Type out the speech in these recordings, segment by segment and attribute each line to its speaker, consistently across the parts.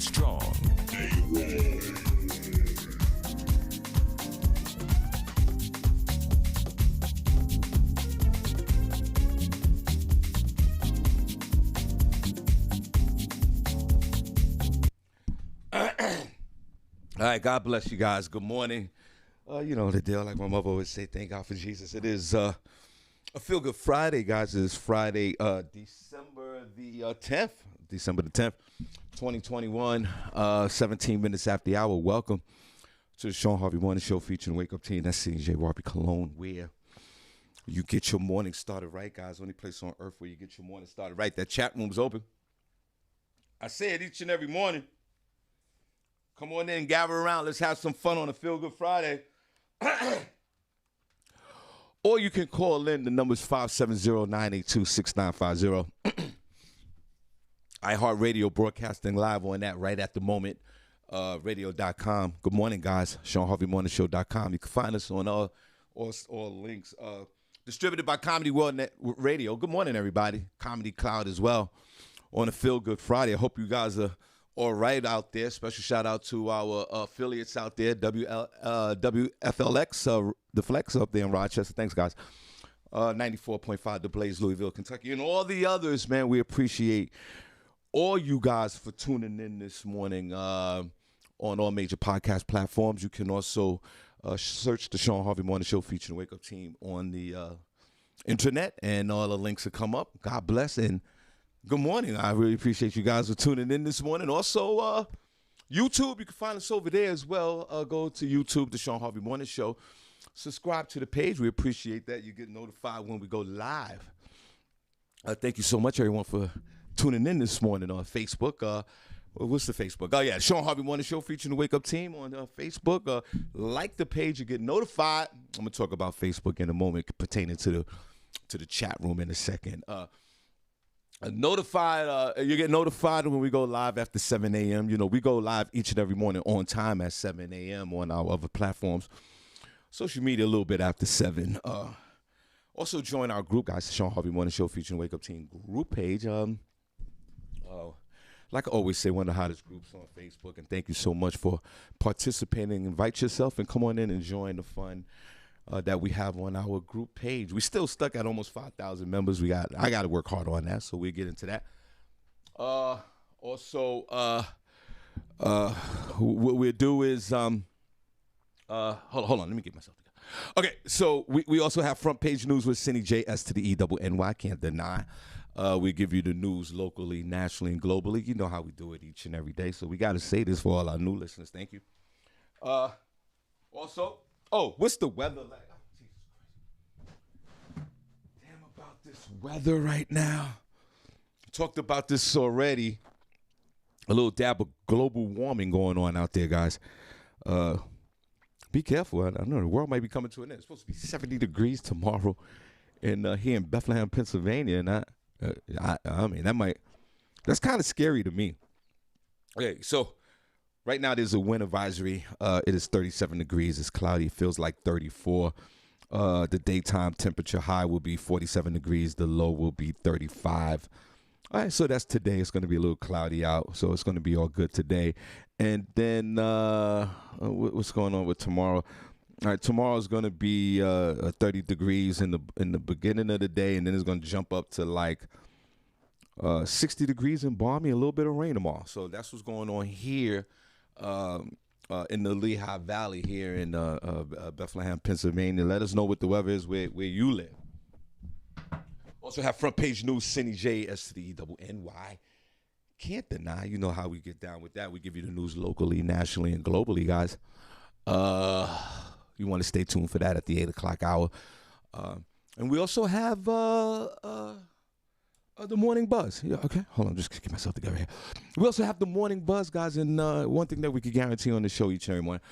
Speaker 1: it strong.
Speaker 2: All right, God bless you guys. Good morning. You know the deal, like my mother always say, thank God for Jesus. It is a Feel Good Friday, guys. It is Friday, December the 10th, 2021, 17 minutes after the hour. Welcome to the Shawn Harvey Morning Show featuring Wake Up Team. That's Senny, Barbi, Cologne, where you get your morning started right, guys. Only place on earth where you get your morning started right. That chat room's open. I say it each and every morning. Come on in and gather around. Let's have some fun on a Feel Good Friday. Or you can call in. The number's 570-982-6950. iHeartRadio broadcasting live on that right at the moment. Radio.com. Good morning, guys. ShawnHarveyMorningShow.com. You can find us on all links. Distributed by Comedy World Net Radio. Good morning, everybody. Comedy Cloud as well on a Feel Good Friday. I hope you guys are all right out there. Special shout out to our affiliates out there, WFLX, the Flex up there in Rochester. Thanks, guys. 94.5 The Blaze, Louisville, Kentucky, and all the others, man. We appreciate all you guys for tuning in this morning on all major podcast platforms. You can also search the Shawn Harvey Morning Show featuring Wake Up Team on the internet, and all the links will come up. God bless, and good morning. I really appreciate you guys for tuning in this morning. Also, YouTube, you can find us over there as well. Go to YouTube, the Shawn Harvey Morning Show. Subscribe to the page. We appreciate that. You get notified when we go live. Thank you so much, everyone, for tuning in this morning on Facebook. What's the Facebook? Oh, yeah, Shawn Harvey Morning Show featuring the Wake Up Team on Facebook. Like the page. You get notified. I'm going to talk about Facebook in a moment pertaining to the chat room in a second. You get notified when we go live after 7 a.m. You know, we go live each and every morning on time at 7 a.m. on our other platforms. Social media a little bit after 7. Also join our group, guys, the Shawn Harvey Morning Show featuring Wake Up Team group page. Like I always say, one of the hottest groups on Facebook. And thank you so much for participating. Invite yourself and come on in and join the fun that we have on our group page. We still stuck at almost 5,000 members. I got to work hard on that, so we'll get into that. Also, what we'll do is hold on, let me get myself together. Okay, so we also have front page news with Senny J, S to the E-double-N-Y. Can't deny. We give you the news locally, nationally, and globally. You know how we do it each and every day, so we got to say this for all our new listeners. Thank you. Also, what's the weather like? Oh, Jesus Christ. Damn about this weather right now. Talked about this already. A little dab of global warming going on out there, guys. Be careful. I know the world might be coming to an end. It's supposed to be 70 degrees tomorrow here in Bethlehem, Pennsylvania. And I mean, that's kind of scary to me. Okay, so right now, there's a wind advisory. It is 37 degrees. It's cloudy. It feels like 34. The daytime temperature high will be 47 degrees. The low will be 35. All right, so that's today. It's going to be a little cloudy out, so it's going to be all good today. And then what's going on with tomorrow? All right, tomorrow's going to be 30 degrees in the beginning of the day, and then it's going to jump up to like 60 degrees and balmy, a little bit of rain tomorrow. So that's what's going on here in the Lehigh Valley here in Bethlehem, Pennsylvania. Let us know what the weather is where you live. Also have front page news, Senny J, S to the E-double-N-Y. Can't deny. You know how we get down with that. We give you the news locally, nationally, and globally, guys. You want to stay tuned for that at the 8 o'clock hour. And we also have the morning buzz. Yeah, okay, hold on, just get myself together here. We also have the morning buzz, guys, and one thing that we can guarantee on the show each and every morning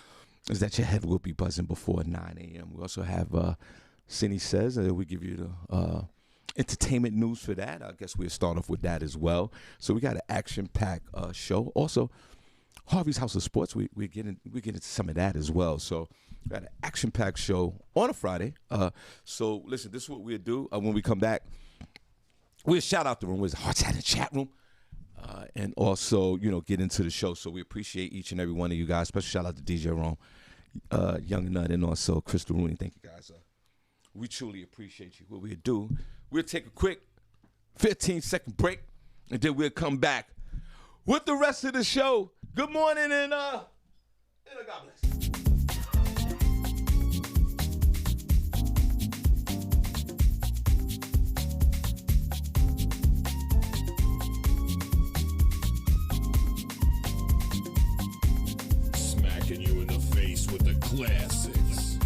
Speaker 2: is that your head will be buzzing before 9 a.m. We also have Senny Says, and we give you the entertainment news for that. I guess we'll start off with that as well. So we got an action-packed show. Also, Harvey's House of Sports, we get into some of that as well. So we got an action-packed show on a Friday. So listen, this is what we'll do when we come back. We'll shout out the room. Where's the Heart Chat and Chat Room? and also, get into the show. So we appreciate each and every one of you guys. Special shout out to DJ Rome, Young Nut, and also Crystal Rooney. Thank you guys. We truly appreciate you. What we'll do, we'll take a quick 15-second break, and then we'll come back with the rest of the show. Good morning, and God bless.
Speaker 1: Smacking you in the face with the classics.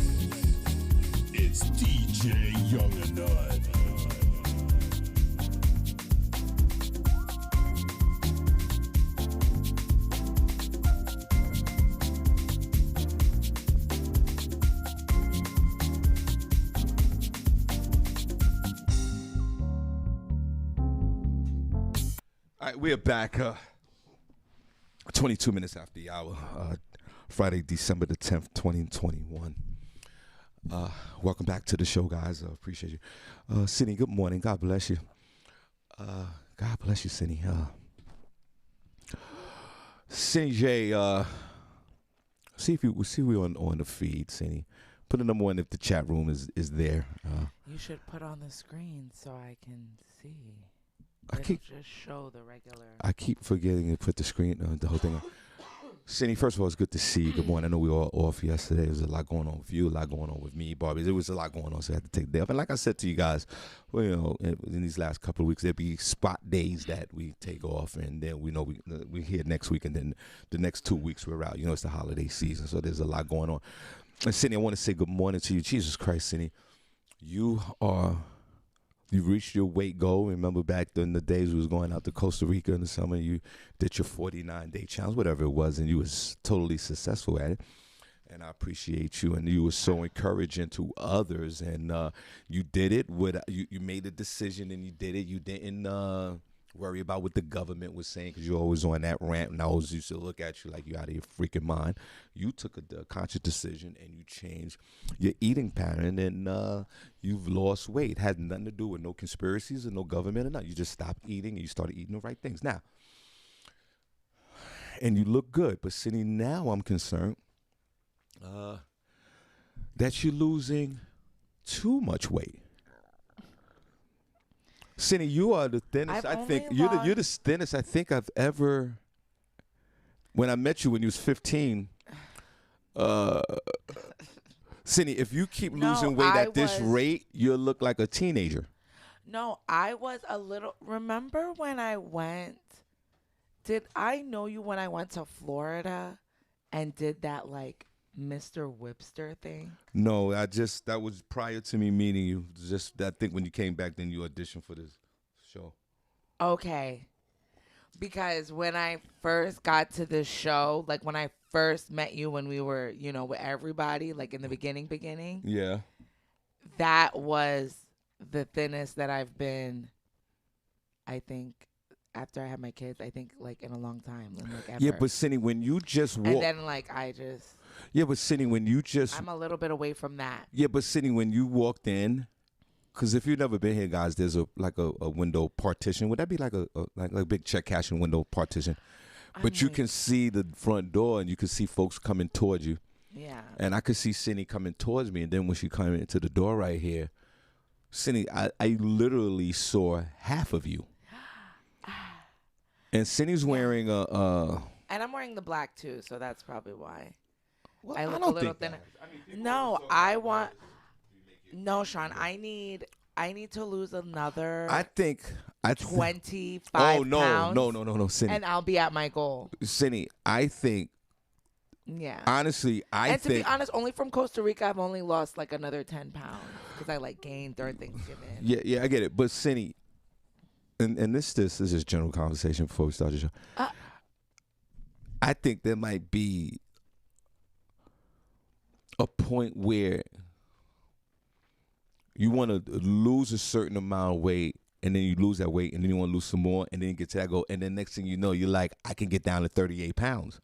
Speaker 1: It's DJ Young and Nut.
Speaker 2: All right, we're back. 22 minutes after the hour. Friday, December the 10th, 2021. Welcome back to the show, guys. Appreciate you. Senny, good morning. God bless you. God bless you, Senny. Senny J, see if we on the feed, Senny. Put a number one if the chat room is there.
Speaker 3: You should put on the screen so I can see. It'll just show the regular.
Speaker 2: I keep forgetting to put the screen, the whole thing on. Cindy, first of all, it's good to see you. Good morning. I know we were all off yesterday. There was a lot going on with you, a lot going on with me, Barbi. There was a lot going on, so I had to take the day off. And like I said to you guys, well, in these last couple of weeks, there'll be spot days that we take off, and then we know we're here next week, and then the next 2 weeks we're out. It's the holiday season, so there's a lot going on. And Cindy, I want to say good morning to you. Jesus Christ, Cindy, You've reached your weight goal. Remember back in the days we was going out to Costa Rica in the summer, you did your 49-day challenge, whatever it was, and you was totally successful at it. And I appreciate you. And you were so encouraging to others. And you did it. You made a decision and you did it. You didn't worry about what the government was saying because you're always on that rant. And I always used to look at you like you're out of your freaking mind. You took a conscious decision and you changed your eating pattern and you've lost weight. It had nothing to do with no conspiracies or no government or nothing. You just stopped eating and you started eating the right things. Now, and you look good. But Cindy, now I'm concerned that you're losing too much weight. Cindy, you are the thinnest. I think you're the thinnest I think I've ever. When I met you when you was 15, Cindy, if you keep losing weight at this rate, you'll look like a teenager.
Speaker 3: No, I was a little. Remember when I went? Did I know you when I went to Florida and did that like Mr. Whipster thing?
Speaker 2: No, that was prior to me meeting you. Just I think when you came back, then you auditioned for this show. Okay.
Speaker 3: Because when I first got to this show, like when I first met you when we were, with everybody, like in the beginning.
Speaker 2: Yeah.
Speaker 3: That was the thinnest that I've been, I think, after I had my kids, I think like in a long time. Like ever.
Speaker 2: Yeah, but Cindy, when you just walk.
Speaker 3: And then
Speaker 2: Yeah, but Cindy, when you just.
Speaker 3: I'm a little bit away from that.
Speaker 2: Yeah, but Cindy, when you walked in, because if you've never been here, guys, there's a window partition. Would that be like a big check cashing window partition? But you can see the front door and you can see folks coming towards you.
Speaker 3: Yeah.
Speaker 2: And I could see Cindy coming towards me. And then when she came into the door right here, Cindy, I literally saw half of you. And Cindy's wearing
Speaker 3: and I'm wearing the black too, so that's probably why.
Speaker 2: Well,
Speaker 3: I look
Speaker 2: don't
Speaker 3: a little thinner. No, Shawn, I need to lose another.
Speaker 2: I think
Speaker 3: 25
Speaker 2: pounds. No, Cindy.
Speaker 3: And I'll be at my goal.
Speaker 2: Cindy, I think.
Speaker 3: Yeah.
Speaker 2: Honestly,
Speaker 3: to be honest, only from Costa Rica, I've only lost like another 10 pounds because I gained during Thanksgiving.
Speaker 2: Yeah, I get it. But Cindy, and this is general conversation before we start the show. I think there might be a point where you want to lose a certain amount of weight, and then you lose that weight, and then you want to lose some more, and then you get to that goal, and then next thing you know, you're like, I can get down to 38 pounds.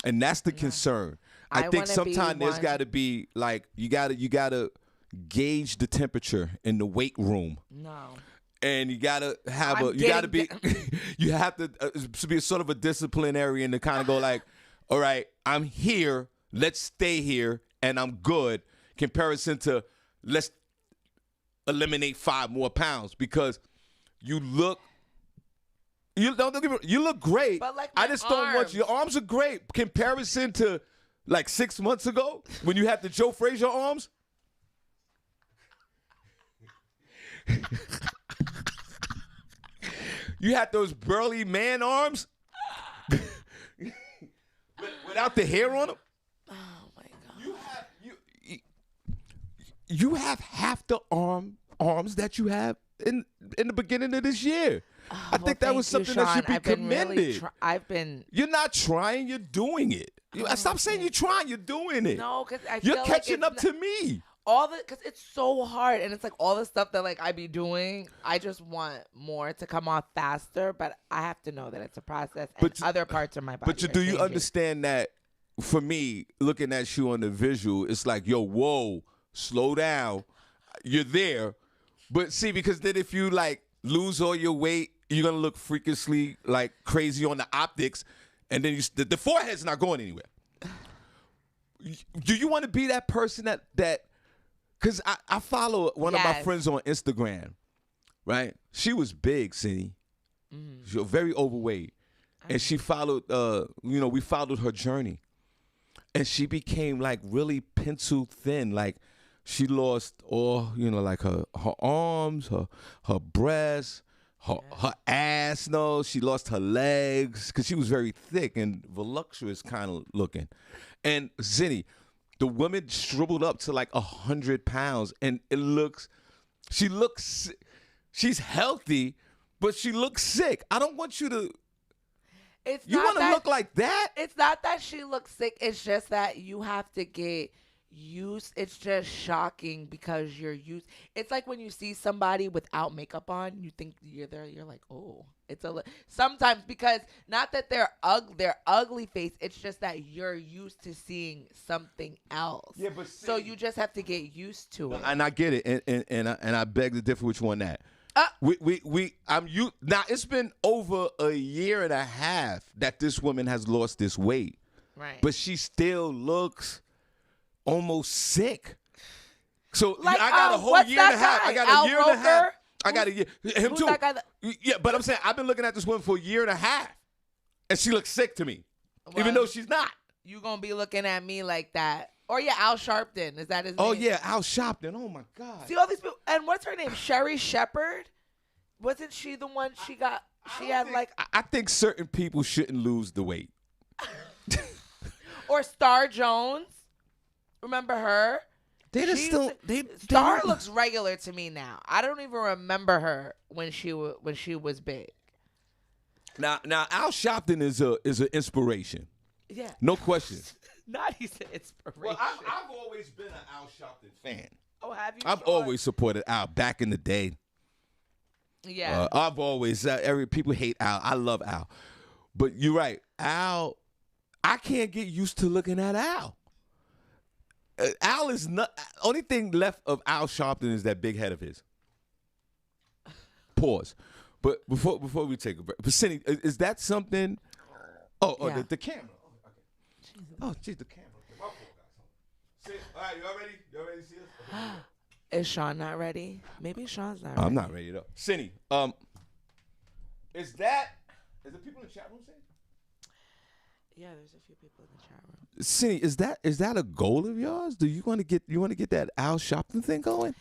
Speaker 2: And that's the concern. I think sometimes there's got to be like you got to gauge the temperature in the weight room.
Speaker 3: No.
Speaker 2: and you gotta have
Speaker 3: I'm
Speaker 2: you gotta be
Speaker 3: getting
Speaker 2: you have to be sort of a disciplinarian to kind of go like, all right, I'm here, let's stay here, and I'm good. Comparison to let's eliminate 5 more pounds because you look. You don't get me, you look great.
Speaker 3: But like
Speaker 2: I just don't want your arms are great. Comparison to like 6 months ago when you had the Joe Frazier arms. You had those burly man arms without the hair on them.
Speaker 3: Oh my god.
Speaker 2: You have half the arms that you have in the beginning of this year. I think that was something that should be commended. You're not trying, you're doing it. Stop saying you're trying, you're doing it.
Speaker 3: No, because
Speaker 2: you're catching up to me.
Speaker 3: Because it's so hard, and it's like all the stuff that like I be doing. I just want more to come off faster, but I have to know that it's a process, and other parts of my body.
Speaker 2: But do you understand that? For me, looking at you on the visual, it's like, yo, whoa, slow down. You're there, but see, because then if you like lose all your weight, you're gonna look freakishly like crazy on the optics, and then the forehead's not going anywhere. Do you want to be that person that? Because I follow one of my friends on Instagram, right? She was big, Senny. She was very overweight, and she followed. We followed her journey, and she became like really pencil thin, like. She lost all, like her arms, her breasts, her ass. No, she lost her legs because she was very thick and voluptuous kind of looking. And Zinni, the woman shriveled up to like 100 pounds, and she's healthy, but she looks sick. I don't want you to. You want to look like that?
Speaker 3: It's not that she looks sick. It's just that you have to get used. It's just shocking because you're used. It's like when you see somebody without makeup on, you think you're there. You're like, oh, sometimes because not that they're ugly face. It's just that you're used to seeing something else.
Speaker 2: Yeah, but
Speaker 3: so you just have to get used to it.
Speaker 2: And I get it, and I beg to differ with you on that. Now it's been over a year and a half that this woman has lost this weight,
Speaker 3: right?
Speaker 2: But she still looks almost sick. So
Speaker 3: like,
Speaker 2: I got a whole year and a half. I got a year and a half. I got a year. Him too. Yeah, but I'm saying I've been looking at this woman for a year and a half, and she looks sick to me, even though she's not.
Speaker 3: You gonna be looking at me like that? Or Al Sharpton, is that his name?
Speaker 2: Oh yeah, Al Sharpton. Oh my God.
Speaker 3: See all these people, and what's her name? Sherry Shepherd. Wasn't she the one she got?
Speaker 2: I think certain people shouldn't lose the weight.
Speaker 3: Or Star Jones. Remember her? Star looks regular to me now. I don't even remember her when she was big.
Speaker 2: Now Al Sharpton is an inspiration.
Speaker 3: Yeah.
Speaker 2: No question.
Speaker 3: Not he's an inspiration.
Speaker 2: Well, I've always been an Al Sharpton fan.
Speaker 3: Oh, have you?
Speaker 2: I've always supported Al back in the day.
Speaker 3: Yeah.
Speaker 2: I've always people hate Al. I love Al, but you're right, Al. I can't get used to looking at Al. Al is not. Only thing left of Al Sharpton is that big head of his. Pause. But before we take a break, but Senny, is that something? Yeah. The camera. Oh, geez, the camera. My fault, guys. All right, y'all ready? Y'all ready to see us? Okay.
Speaker 3: Is Shawn not ready? Maybe Shawn's not ready.
Speaker 2: I'm not ready though. Senny, is the people in the chat room saying?
Speaker 3: Yeah, there's a few people in the chat room.
Speaker 2: Senny, is that a goal of yours? Do you want to get that Al Sharpton thing going?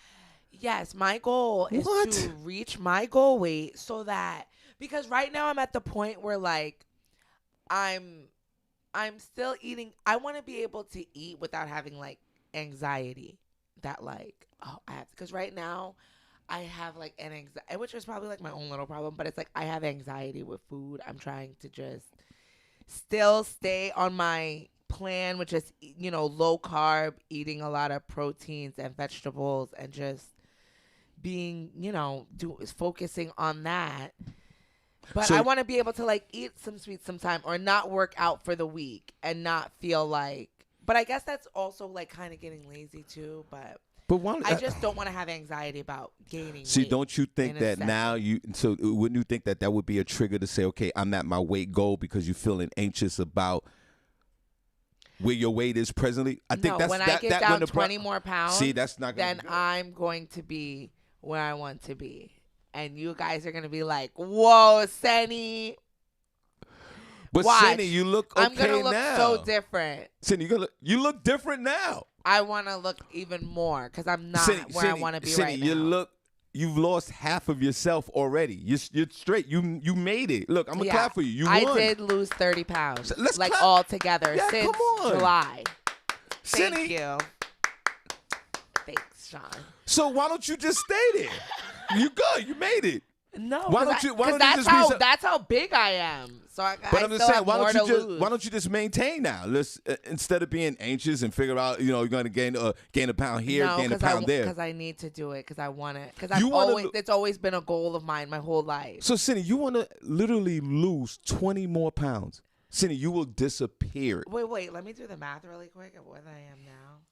Speaker 3: Yes, my goal is to reach my goal weight so that, because right now I'm at the point where like I'm still eating. I want to be able to eat without having like anxiety that like, oh, I have, because right now I have like an anxiety, which is probably like my own little problem, but it's like I have anxiety with food. I'm trying to just still stay on my plan, which is, low carb, eating a lot of proteins and vegetables, and just being, focusing on that. But I want to be able to like eat some sweets sometime, or not work out for the week and not feel like, but I guess that's also like kind of getting lazy too. But
Speaker 2: But why,
Speaker 3: I just don't want to have anxiety about gaining
Speaker 2: see,
Speaker 3: weight.
Speaker 2: don't you think
Speaker 3: in a
Speaker 2: that
Speaker 3: second.
Speaker 2: now wouldn't you think that would be a trigger to say, okay, I'm at my weight goal because you're feeling anxious about where your weight is presently? I think
Speaker 3: No,
Speaker 2: that's
Speaker 3: when
Speaker 2: that,
Speaker 3: I get
Speaker 2: that
Speaker 3: down
Speaker 2: when the
Speaker 3: 20 more pounds,
Speaker 2: see, that's not gonna
Speaker 3: then
Speaker 2: be good.
Speaker 3: I'm going to be where I want to be. And you guys are going to be like, whoa, Senny.
Speaker 2: But
Speaker 3: Watch.
Speaker 2: Senny, you look okay
Speaker 3: I'm going to look
Speaker 2: now.
Speaker 3: so different.
Speaker 2: Senny, you look different now.
Speaker 3: I want to look even more because I'm not where I want to be right now.
Speaker 2: You've lost half of yourself already. You're straight. You made it. Look, I'm gonna clap for you. You won.
Speaker 3: I did lose 30 pounds.
Speaker 2: So let's
Speaker 3: like
Speaker 2: clap.
Speaker 3: all together
Speaker 2: Yeah,
Speaker 3: since
Speaker 2: come on.
Speaker 3: July. Thank
Speaker 2: Senny.
Speaker 3: you. Thanks, Shawn.
Speaker 2: So why don't you just stay there? You good. You made it.
Speaker 3: No,
Speaker 2: Why don't you just be so-
Speaker 3: that's how big I am. So
Speaker 2: But I'm just saying, why
Speaker 3: lose.
Speaker 2: don't you just maintain now? Let's instead of being anxious and figure out, you're going to gain a pound here, gain a pound there.
Speaker 3: Because I need to do it. Because I want it. Because it's always been a goal of mine my whole life.
Speaker 2: So, Senny, you want to literally lose 20 more pounds. Senny, you will disappear.
Speaker 3: Wait. Let me do the math really quick of what I am now.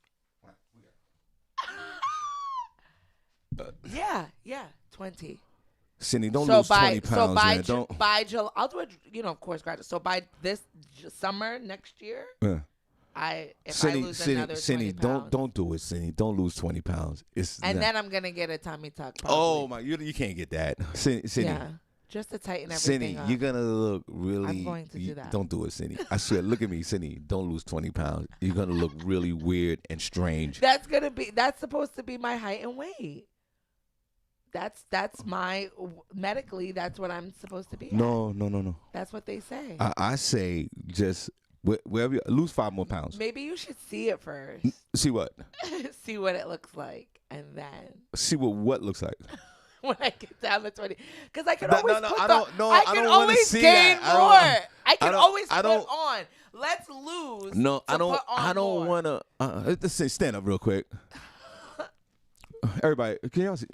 Speaker 3: Yeah, 20.
Speaker 2: Senny, don't lose 20 pounds, man. Don't.
Speaker 3: By July, I'll do it. Of course, graduate. So by this summer next year,
Speaker 2: Yeah.
Speaker 3: I
Speaker 2: Senny,
Speaker 3: lose another 20 pounds,
Speaker 2: don't do it, Senny. Don't lose 20 pounds.
Speaker 3: then I'm gonna get a tummy tuck. Probably.
Speaker 2: Oh my, you can't get that, Senny.
Speaker 3: Yeah, just to tighten everything
Speaker 2: Senny,
Speaker 3: up.
Speaker 2: you're gonna look really.
Speaker 3: I'm going to do that.
Speaker 2: Don't do it, Senny. I swear. Look at me, Senny. Don't lose 20 pounds. You're gonna look really weird and strange.
Speaker 3: That's supposed to be my height and weight. That's my medically. That's what I'm supposed to be.
Speaker 2: No.
Speaker 3: That's what they say.
Speaker 2: I say just wherever you lose 5 more pounds.
Speaker 3: Maybe you should see it first.
Speaker 2: See what?
Speaker 3: See what it looks like, and then
Speaker 2: See what looks like.
Speaker 3: when I get down to 20, because I can always put
Speaker 2: I
Speaker 3: I
Speaker 2: don't
Speaker 3: can
Speaker 2: wanna
Speaker 3: always
Speaker 2: see
Speaker 3: gain
Speaker 2: that.
Speaker 3: more. I can
Speaker 2: don't-
Speaker 3: always
Speaker 2: I
Speaker 3: put
Speaker 2: don't-
Speaker 3: on. Let's lose.
Speaker 2: No,
Speaker 3: to put on more.
Speaker 2: want to. Let's stand up real quick. Everybody, can y'all see?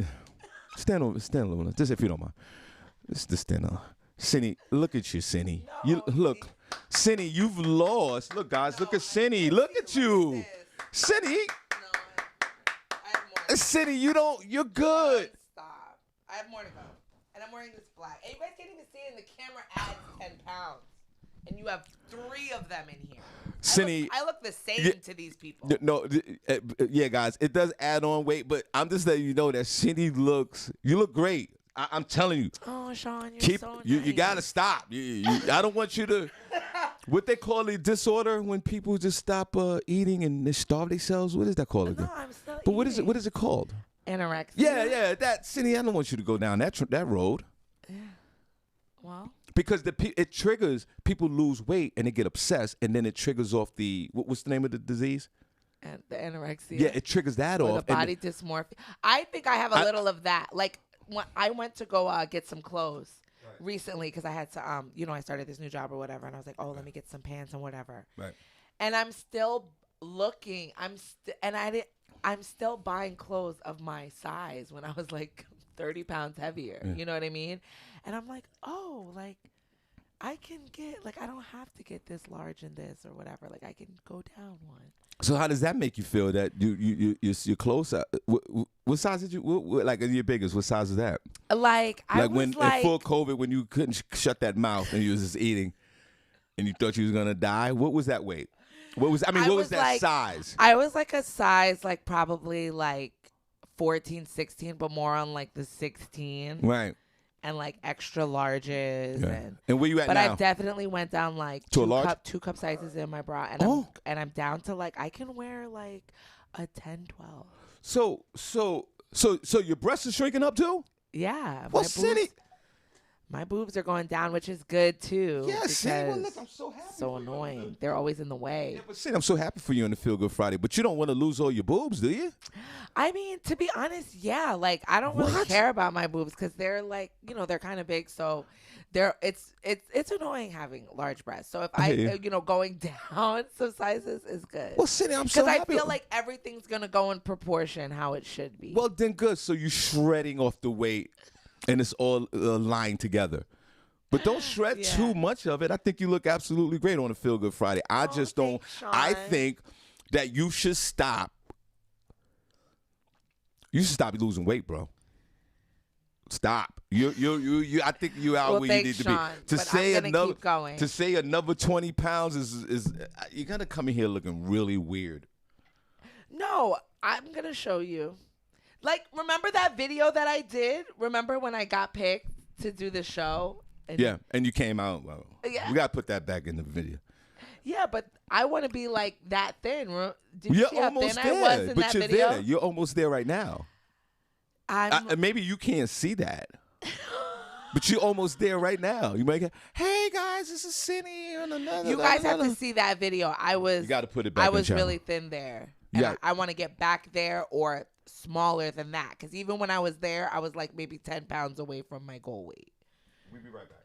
Speaker 2: Stand a little bit. Just if you don't mind. Just stand up. Senny, look at you, Senny. Look, Senny, you've lost. Look, guys, look at Senny. Look at you, Senny.
Speaker 3: I have more.
Speaker 2: Senny, you're good.
Speaker 3: Stop. I have more to go. And I'm wearing this black. And you guys can't even see it, and the camera adds 10 pounds. And you have 3 of them in here.
Speaker 2: Senny,
Speaker 3: I look the same to these people.
Speaker 2: No, yeah, guys, it does add on weight, but I'm just letting you know that Senny you look great. I'm telling you.
Speaker 3: Oh, Shawn, you're so nice.
Speaker 2: You gotta stop. I don't want you to. What they call a disorder when people just stop eating and they starve themselves. What is that called again?
Speaker 3: No, I'm still
Speaker 2: But
Speaker 3: eating.
Speaker 2: what is it called?
Speaker 3: Anorexia.
Speaker 2: Yeah. That Senny, I don't want you to go down that road.
Speaker 3: Yeah. Well.
Speaker 2: Because it triggers people lose weight and they get obsessed, and then it triggers off what's the name of the disease?
Speaker 3: And the anorexia.
Speaker 2: Yeah, it triggers that
Speaker 3: or
Speaker 2: off.
Speaker 3: the body dysmorphia. I think I have a little of that. Like when I went to go get some clothes recently because I had to, I started this new job or whatever, and I was like, oh, let me get some pants and whatever.
Speaker 2: Right.
Speaker 3: And I'm still looking. I'm still buying clothes of my size when I was like 30 pounds heavier.
Speaker 2: Yeah.
Speaker 3: You know what I mean? And I'm like, oh, like I can get, like I don't have to get this large in this or whatever. Like I can go down one.
Speaker 2: So how does that make you feel that you're close? What size did you like your biggest? What size is that?
Speaker 3: Like I was
Speaker 2: when in full COVID when you couldn't shut that mouth and you was just eating, and you thought you was gonna die. What was that weight? What was that size?
Speaker 3: I was like a size like probably like 14, 16, but more on like the 16.
Speaker 2: Right.
Speaker 3: And like extra larges.
Speaker 2: Yeah. And where you at
Speaker 3: but
Speaker 2: now?
Speaker 3: I definitely went down like
Speaker 2: to a large?
Speaker 3: 2 cup sizes in my bra. And I'm down to like, I can wear like a 10, 12.
Speaker 2: So your breasts are shrinking up too?
Speaker 3: Yeah.
Speaker 2: Well, Senny.
Speaker 3: My boobs are going down, which is good too.
Speaker 2: Yeah, Senny, well, look, I'm so happy.
Speaker 3: So annoying. They're always in the way.
Speaker 2: Yeah, but Senny, I'm so happy for you on the Feel Good Friday. But you don't want to lose all your boobs, do you?
Speaker 3: I mean, to be honest, yeah. Like I don't really care about my boobs because they're like, they're kind of big. So it's annoying having large breasts. So if I going down some sizes is good.
Speaker 2: Well, Senny, I'm so happy.
Speaker 3: Because I feel like everything's gonna go in proportion how it should be.
Speaker 2: Well, then good. So you're shredding off the weight, and it's all lying together. But don't shred too much of it. I think you look absolutely great on a Feel Good Friday. I just don't.
Speaker 3: Thanks, Shawn.
Speaker 2: I think that you should stop You should stop losing weight, bro. Stop. You. I think you out
Speaker 3: Well,
Speaker 2: where
Speaker 3: thanks,
Speaker 2: you need to
Speaker 3: Shawn,
Speaker 2: be.
Speaker 3: but I'm gonna keep going.
Speaker 2: To say another 20 pounds is you're gonna come in here looking really weird.
Speaker 3: No, I'm gonna show you. Like, remember that video that I did? Remember when I got picked to do the show? And
Speaker 2: Yeah, and you came out. Well,
Speaker 3: Yeah.
Speaker 2: We gotta put that back in the video.
Speaker 3: Yeah, but I want to be like that thin. Did you
Speaker 2: You're
Speaker 3: see how
Speaker 2: almost
Speaker 3: thin
Speaker 2: there,
Speaker 3: I was in
Speaker 2: but
Speaker 3: that
Speaker 2: you're
Speaker 3: video?
Speaker 2: there. You're almost there right now. Maybe you can't see that. But you're almost there right now. You might get, hey guys, this is Senny.
Speaker 3: You guys have to see that video. You
Speaker 2: got to put it back.
Speaker 3: I
Speaker 2: in
Speaker 3: was
Speaker 2: channel.
Speaker 3: really thin there. And
Speaker 2: Yeah.
Speaker 3: I want to get back there or smaller than that. Because even when I was there, I was like maybe 10 pounds away from my goal weight.
Speaker 2: We'll be right back.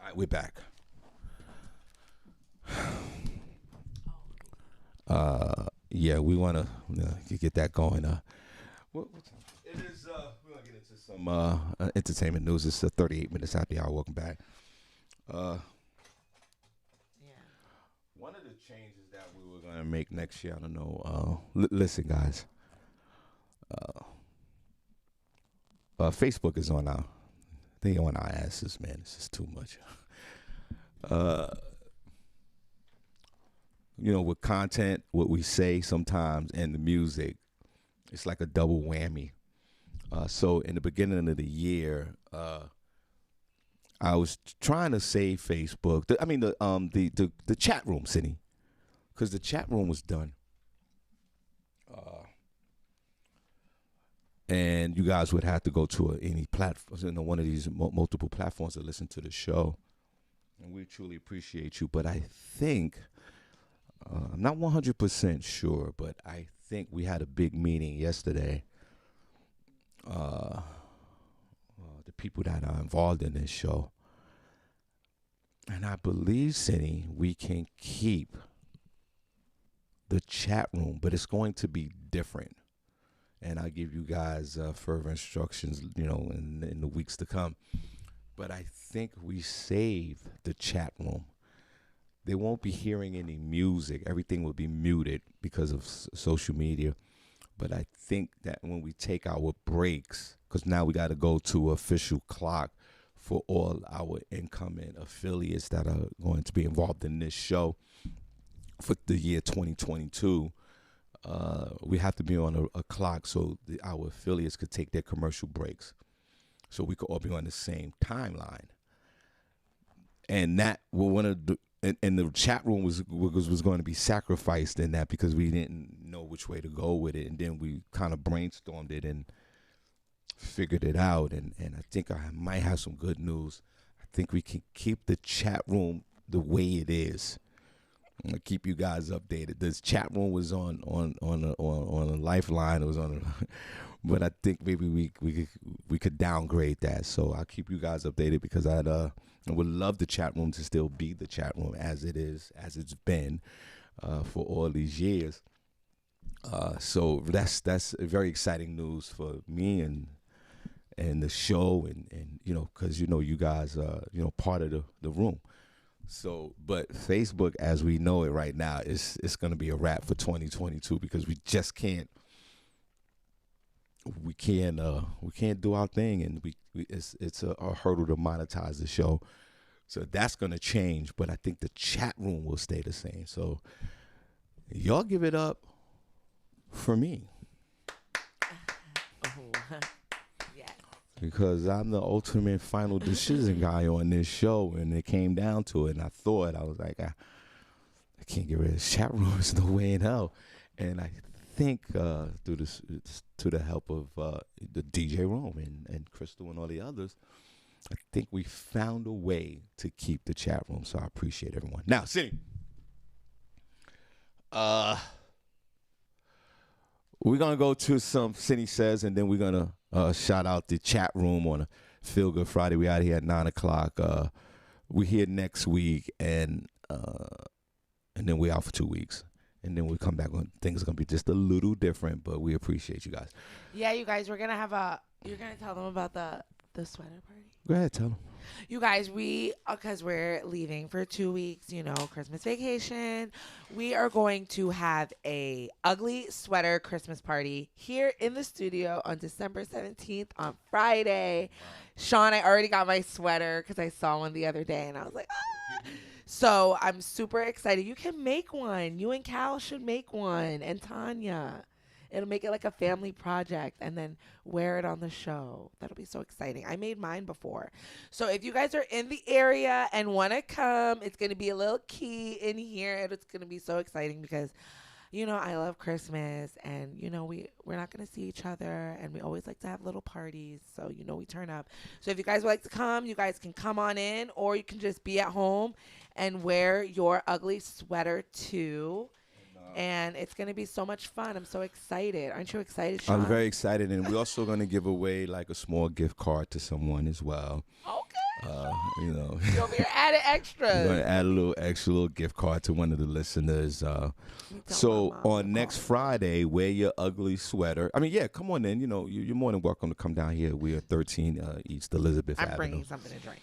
Speaker 2: All right, we're back. Yeah, we want to get that going. It is. We're gonna get into some entertainment news. It's 38 minutes after the hour. Welcome back.
Speaker 3: Yeah.
Speaker 2: One of the changes that we were gonna make next year, I don't know. Listen, guys. Facebook is on our. They on our asses, man. It's just too much. With content, what we say sometimes, and the music, it's like a double whammy. So in the beginning of the year, I was trying to save Facebook. The chat room, Senny, because the chat room was done. And you guys would have to go to any platform, one of these multiple platforms to listen to the show. And we truly appreciate you. But I think, I'm not 100% sure, but I think we had a big meeting yesterday. The people that are involved in this show. And I believe, Senny, we can keep the chat room, but it's going to be different. And I'll give you guys further instructions, in the weeks to come. But I think we save the chat room. They won't be hearing any music. Everything will be muted because of social media. But I think that when we take our breaks, because now we got to go to official clock for all our incoming affiliates that are going to be involved in this show for the year 2022. We have to be on a clock so our affiliates could take their commercial breaks, so we could all be on the same timeline. And that and the chat room was going to be sacrificed in that because we didn't know which way to go with it, and then we kind of brainstormed it and figured it out. And I think I might have some good news. I think we can keep the chat room the way it is. I'm gonna keep you guys updated. This chat room was on a lifeline. It was on, but I think maybe we could downgrade that. So I'll keep you guys updated because I would love the chat room to still be the chat room as it is, as it's been for all these years. So that's very exciting news for me and the show and because you guys are part of the room. So, but Facebook, as we know it right now, it's going to be a wrap for 2022 because we just can't do our thing, and it's a hurdle to monetize the show. So that's going to change, but I think the chat room will stay the same. So y'all give it up for me.
Speaker 3: Oh, yes.
Speaker 2: because I'm the ultimate final decision guy on this show, and it came down to it. And I was like, I can't get rid of this chat room. There's no way in hell. And I think through this, to the help of the DJ room and Crystal and all the others, I think we found a way to keep the chat room. So I appreciate everyone. Now, Senny, we're gonna go to some Senny Says, and then we're gonna shout out the chat room on a Feel Good Friday. We out here at 9:00. We here next week, and then we out for 2 weeks. And then we come back on. Things are going to be just a little different, but we appreciate you guys.
Speaker 3: Yeah, you guys, you're going to tell them about the sweater party?
Speaker 2: Go ahead, tell them.
Speaker 3: You guys, because we're leaving for 2 weeks, Christmas vacation, we are going to have a ugly sweater Christmas party here in the studio on December 17th on Friday. Shawn, I already got my sweater because I saw one the other day, and I was like, ah. So I'm super excited. You can make one. You and Cal should make one, and Tanya. It'll make it like a family project, and then wear it on the show. That'll be so exciting. I made mine before. So if you guys are in the area and want to come, it's going to be a little key in here, and it's going to be so exciting because, I love Christmas, and, we're not going to see each other, and we always like to have little parties, so, we turn up. So if you guys would like to come, you guys can come on in, or you can just be at home and wear your ugly sweater, too. And it's going to be so much fun. I'm so excited. Aren't you excited, Shawn?
Speaker 2: I'm very excited, and we're also going to give away, like, a small gift card to someone as well.
Speaker 3: Okay.
Speaker 2: You're
Speaker 3: over added extras.
Speaker 2: We're going to add a little extra little gift card to one of the listeners. So on next Friday, wear your ugly sweater. I mean, yeah, come on in. You're more than welcome to come down here. We are 13 East Elizabeth Avenue.
Speaker 3: I'm bringing something to drink.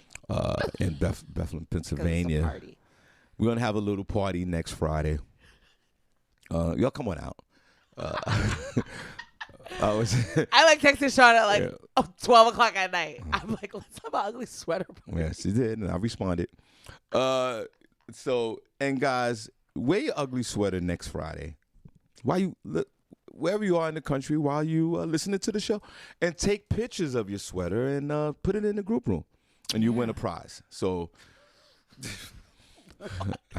Speaker 2: In Bethlehem, Pennsylvania. We're going to have a little party next Friday. Y'all come on out. I
Speaker 3: like texting Shawn at 12 o'clock at night. I'm like, let's have an ugly sweater party.
Speaker 2: Yeah, she did, and I responded. And guys, wear your ugly sweater next Friday. Wherever you are in the country, while you listening to the show, and take pictures of your sweater and put it in the group room, and you win a prize. So.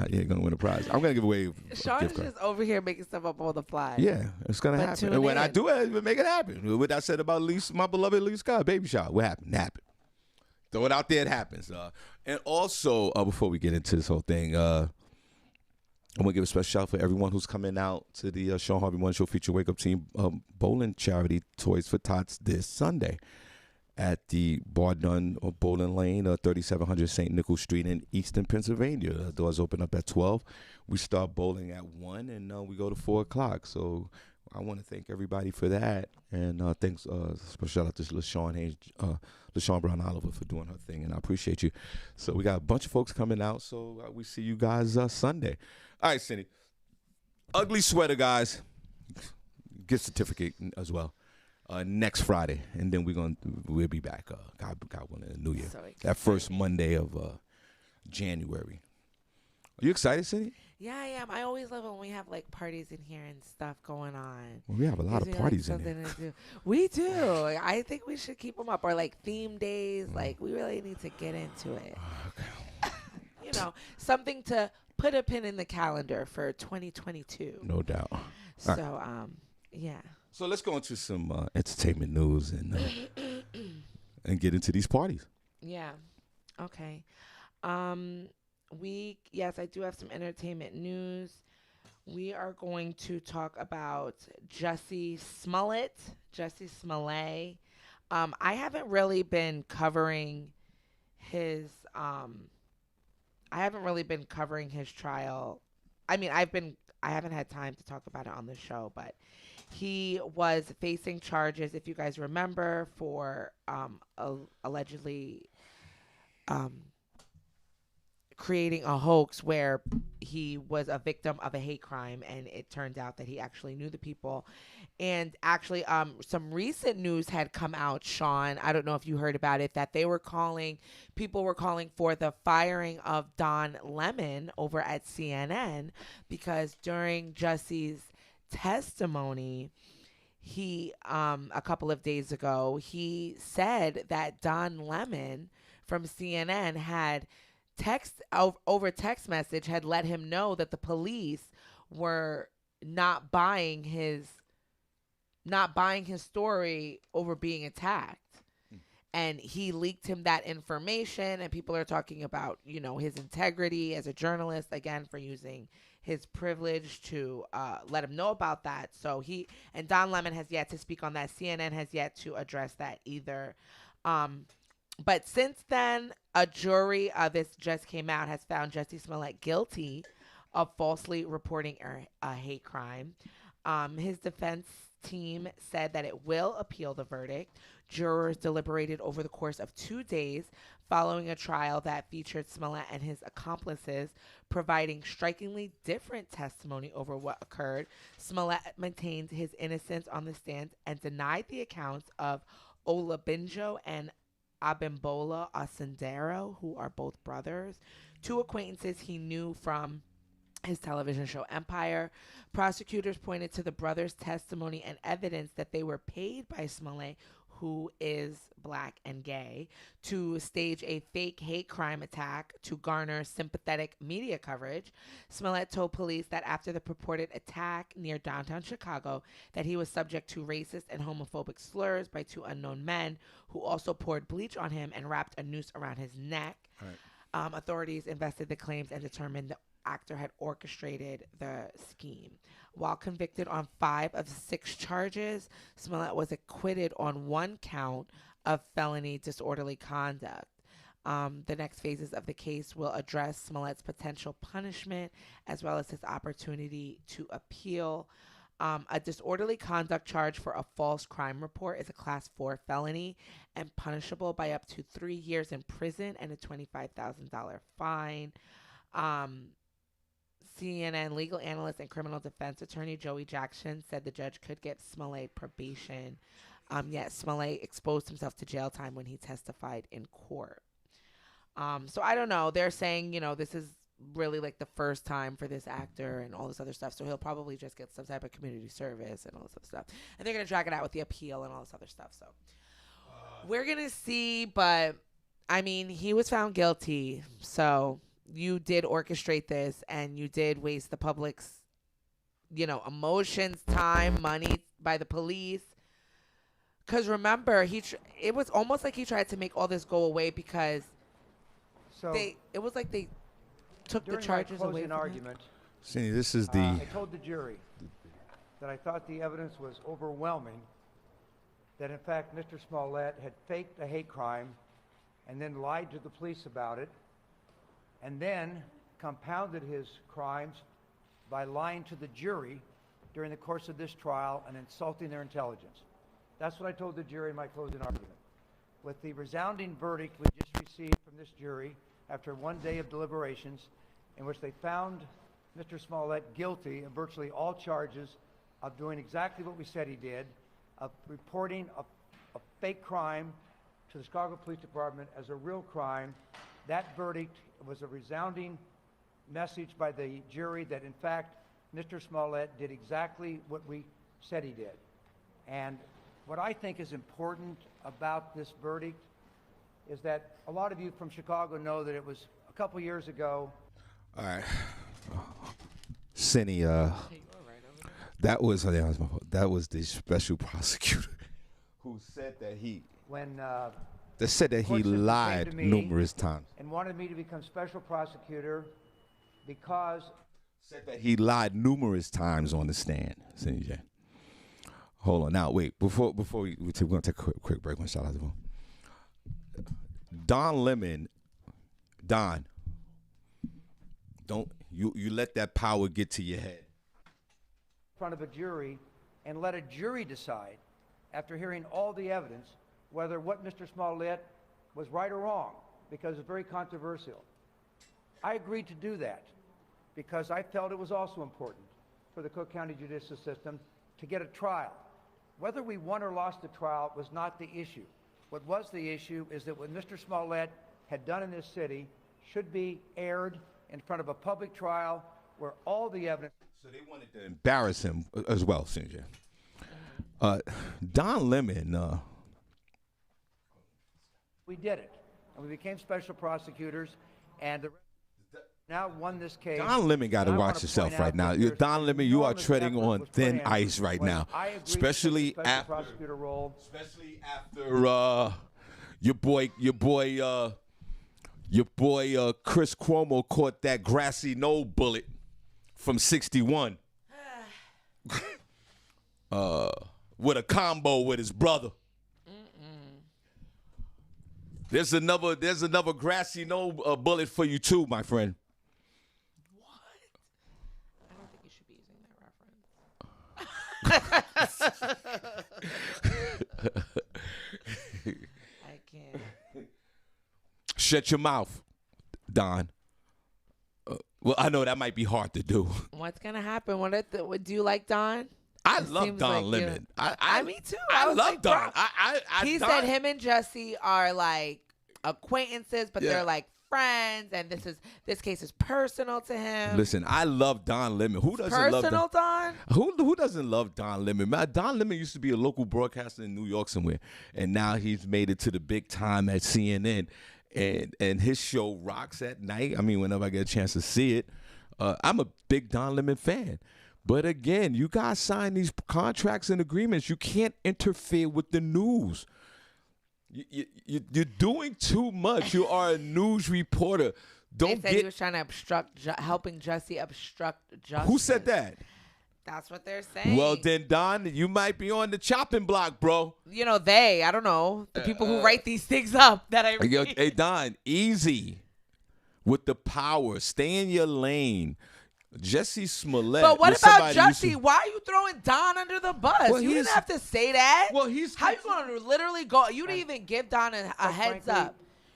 Speaker 2: You're gonna win a prize. I'm gonna give away.
Speaker 3: Shawn is just over here making stuff up on the fly.
Speaker 2: Yeah, it's gonna happen. And when I do it, make it happen. What I said about my beloved Lee Scott baby shower, what happened? It happened. Throw it out there, it happens. And also, before we get into this whole thing, I'm gonna give a special shout out for everyone who's coming out to the Shawn Harvey One Show feature Wake Up Team bowling charity Toys for Tots this Sunday at the Bar Done or Bowling Lane, 3700 St. Nicholas Street in Easton, Pennsylvania. The doors open up at 12. We start bowling at 1, and we go to 4 o'clock. So I want to thank everybody for that. And thanks, special shout out to LaShawn Brown Oliver for doing her thing, and I appreciate you. So we got a bunch of folks coming out, so we see you guys Sunday. All right, Senny. Ugly sweater, guys. Gift certificate as well. Next Friday, and then we'll be back. God willing, in the New Year. So that first Monday of January. Are you excited, Senny?
Speaker 3: Yeah, I am. I always love it when we have like parties in here and stuff going on.
Speaker 2: Well, we have a lot of parties in here.
Speaker 3: We do. I think we should keep them up, or like theme days. Like we really need to get into it. Okay. Something to put a pin in the calendar for 2022.
Speaker 2: No doubt.
Speaker 3: So, yeah.
Speaker 2: So let's go into some entertainment news and get into these parties.
Speaker 3: Yeah. Okay. Yes, I do have some entertainment news. We are going to talk about Jussie Smollett. I haven't really been covering his trial. I mean, I haven't had time to talk about it on the show, but he was facing charges, if you guys remember, for allegedly creating a hoax where he was a victim of a hate crime, and it turned out that he actually knew the people. And actually, some recent news had come out, Shawn, I don't know if you heard about it, that people were calling for the firing of Don Lemon over at CNN because during Jussie's testimony, he a couple of days ago, he said that Don Lemon from CNN had over text message had let him know that the police were not buying his story over being attacked. And he leaked him that information, and people are talking about, his integrity as a journalist, again, for using his privilege to let him know about that. So Don Lemon has yet to speak on that. CNN has yet to address that either. But since then, a jury, this just came out, has found Jussie Smollett guilty of falsely reporting a hate crime. His defense team said that it will appeal the verdict. Jurors deliberated over the course of 2 days following a trial that featured Smollett and his accomplices providing strikingly different testimony over what occurred. Smollett maintained his innocence on the stand and denied the accounts of Olabinjo and Abimbola Asundero, who are both brothers, two acquaintances he knew from his television show Empire. Prosecutors pointed to the brothers' testimony and evidence that they were paid by Smollett, who is black and gay, to stage a fake hate crime attack to garner sympathetic media coverage. Smollett told police that after the purported attack near downtown Chicago, that he was subject to racist and homophobic slurs by two unknown men who also poured bleach on him and wrapped a noose around his neck. Right. Authorities invested the claims and determined the actor had orchestrated the scheme. While convicted on 5 of 6 charges, Smollett was acquitted on 1 count of felony disorderly conduct. The next phases of the case will address Smollett's potential punishment as well as his opportunity to appeal. A disorderly conduct charge for a false crime report is a class 4 felony and punishable by up to 3 years in prison and a $25,000 fine. CNN legal analyst and criminal defense attorney Joey Jackson said the judge could give Smollett probation. Yet Smollett exposed himself to jail time when he testified in court. So I don't know. They're saying, this is really like the first time for this actor and all this other stuff. So he'll probably just get some type of community service and all this other stuff. And they're going to drag it out with the appeal and all this other stuff. So we're going to see. But, I mean, he was found guilty. So you did orchestrate this and you did waste the public's, emotions, time, money by the police. Because remember, it was almost like he tried to make all this go away because it was like they took the charges away from
Speaker 4: argument.
Speaker 2: Senny, this is the...
Speaker 4: I told the jury that I thought the evidence was overwhelming, that in fact Mr. Smollett had faked a hate crime and then lied to the police about it, and then compounded his crimes by lying to the jury during the course of this trial and insulting their intelligence. That's what I told the jury in my closing argument. With the resounding verdict we just received from this jury after 1 day of deliberations, in which they found Mr. Smollett guilty of virtually all charges of doing exactly what we said he did, of reporting a fake crime to the Chicago Police Department as a real crime. That verdict was a resounding message by the jury that, in fact, Mr. Smollett did exactly what we said he did. And what I think is important about this verdict is that a lot of you from Chicago know that it was a couple years ago.
Speaker 2: All right. Senny, that was my fault. That was the special prosecutor who said that he...
Speaker 4: When...
Speaker 2: They said that he lied numerous times.
Speaker 4: And wanted me to become special prosecutor because...
Speaker 2: Said that he lied numerous times on the stand. Senny, hold on. Now, wait. Before we're going to take a quick break. One shout out to him. Don Lemon, don't you let that power get to your head.
Speaker 4: In front of a jury and let a jury decide, after hearing all the evidence, whether what Mr. Smollett was right or wrong, because it's very controversial. I agreed to do that because I felt it was also important for the Cook County judicial system to get a trial. Whether we won or lost the trial was not the issue. What was the issue is that what Mr. Smollett had done in this city should be aired in front of a public trial where all the evidence...
Speaker 2: So they wanted to embarrass him as well, Senny. Don Lemon.
Speaker 4: We did it, and we became special prosecutors, and now won this case.
Speaker 2: Don Lemon got to
Speaker 4: And I
Speaker 2: watch
Speaker 4: wanna
Speaker 2: yourself
Speaker 4: point
Speaker 2: right
Speaker 4: out
Speaker 2: now.
Speaker 4: that there's
Speaker 2: Don Lemon, you are
Speaker 4: enormous
Speaker 2: treading
Speaker 4: effort
Speaker 2: on
Speaker 4: was put
Speaker 2: thin
Speaker 4: in
Speaker 2: ice right
Speaker 4: when
Speaker 2: now,
Speaker 4: I agreed to take the
Speaker 2: especially
Speaker 4: special
Speaker 2: after
Speaker 4: prosecutor role.
Speaker 2: Especially after your boy Chris Cuomo caught that grassy knoll bullet from 61. With a combo with his brother. There's another grassy knoll bullet for you too, my friend.
Speaker 3: What? I don't think you should be using that reference. I can't.
Speaker 2: Shut your mouth, Don. Well, I know that might be hard to do.
Speaker 3: What's gonna happen? What do you like Don?
Speaker 2: I
Speaker 3: It
Speaker 2: love
Speaker 3: seems
Speaker 2: Don
Speaker 3: like
Speaker 2: Lemon.
Speaker 3: me too.
Speaker 2: I
Speaker 3: was
Speaker 2: love
Speaker 3: like,
Speaker 2: Don.
Speaker 3: bro. He
Speaker 2: Don,
Speaker 3: said him and Jesse are like acquaintances, but
Speaker 2: Yeah.
Speaker 3: they're like friends, and this case is personal to him.
Speaker 2: Listen, I love Don Lemon. Who doesn't love
Speaker 3: Personal, Don?
Speaker 2: Who doesn't love Don Lemon? Man, Don Lemon used to be a local broadcaster in New York somewhere, and now he's made it to the big time at CNN, and his show rocks at night. I mean, whenever I get a chance to see it, I'm a big Don Lemon fan. But again, you guys sign these contracts and agreements. You can't interfere with the news. You're doing too much. You are a news reporter. Don't
Speaker 3: They said he was trying to helping Jesse obstruct justice.
Speaker 2: Who said that?
Speaker 3: That's what they're saying.
Speaker 2: Well, then, Don, you might be on the chopping block, bro.
Speaker 3: I don't know. The people who write these things up that I read.
Speaker 2: Hey, Don, easy with the power. Stay in your lane. Jesse Smollett.
Speaker 3: But what
Speaker 2: was
Speaker 3: about
Speaker 2: somebody you
Speaker 3: Jesse? Why are you throwing Don under the bus?
Speaker 2: Well,
Speaker 3: You didn't
Speaker 2: he's-
Speaker 3: have to say that.
Speaker 2: Well, he's-
Speaker 3: How you going to literally go? You didn't even give Don a heads
Speaker 4: frankly,
Speaker 3: up.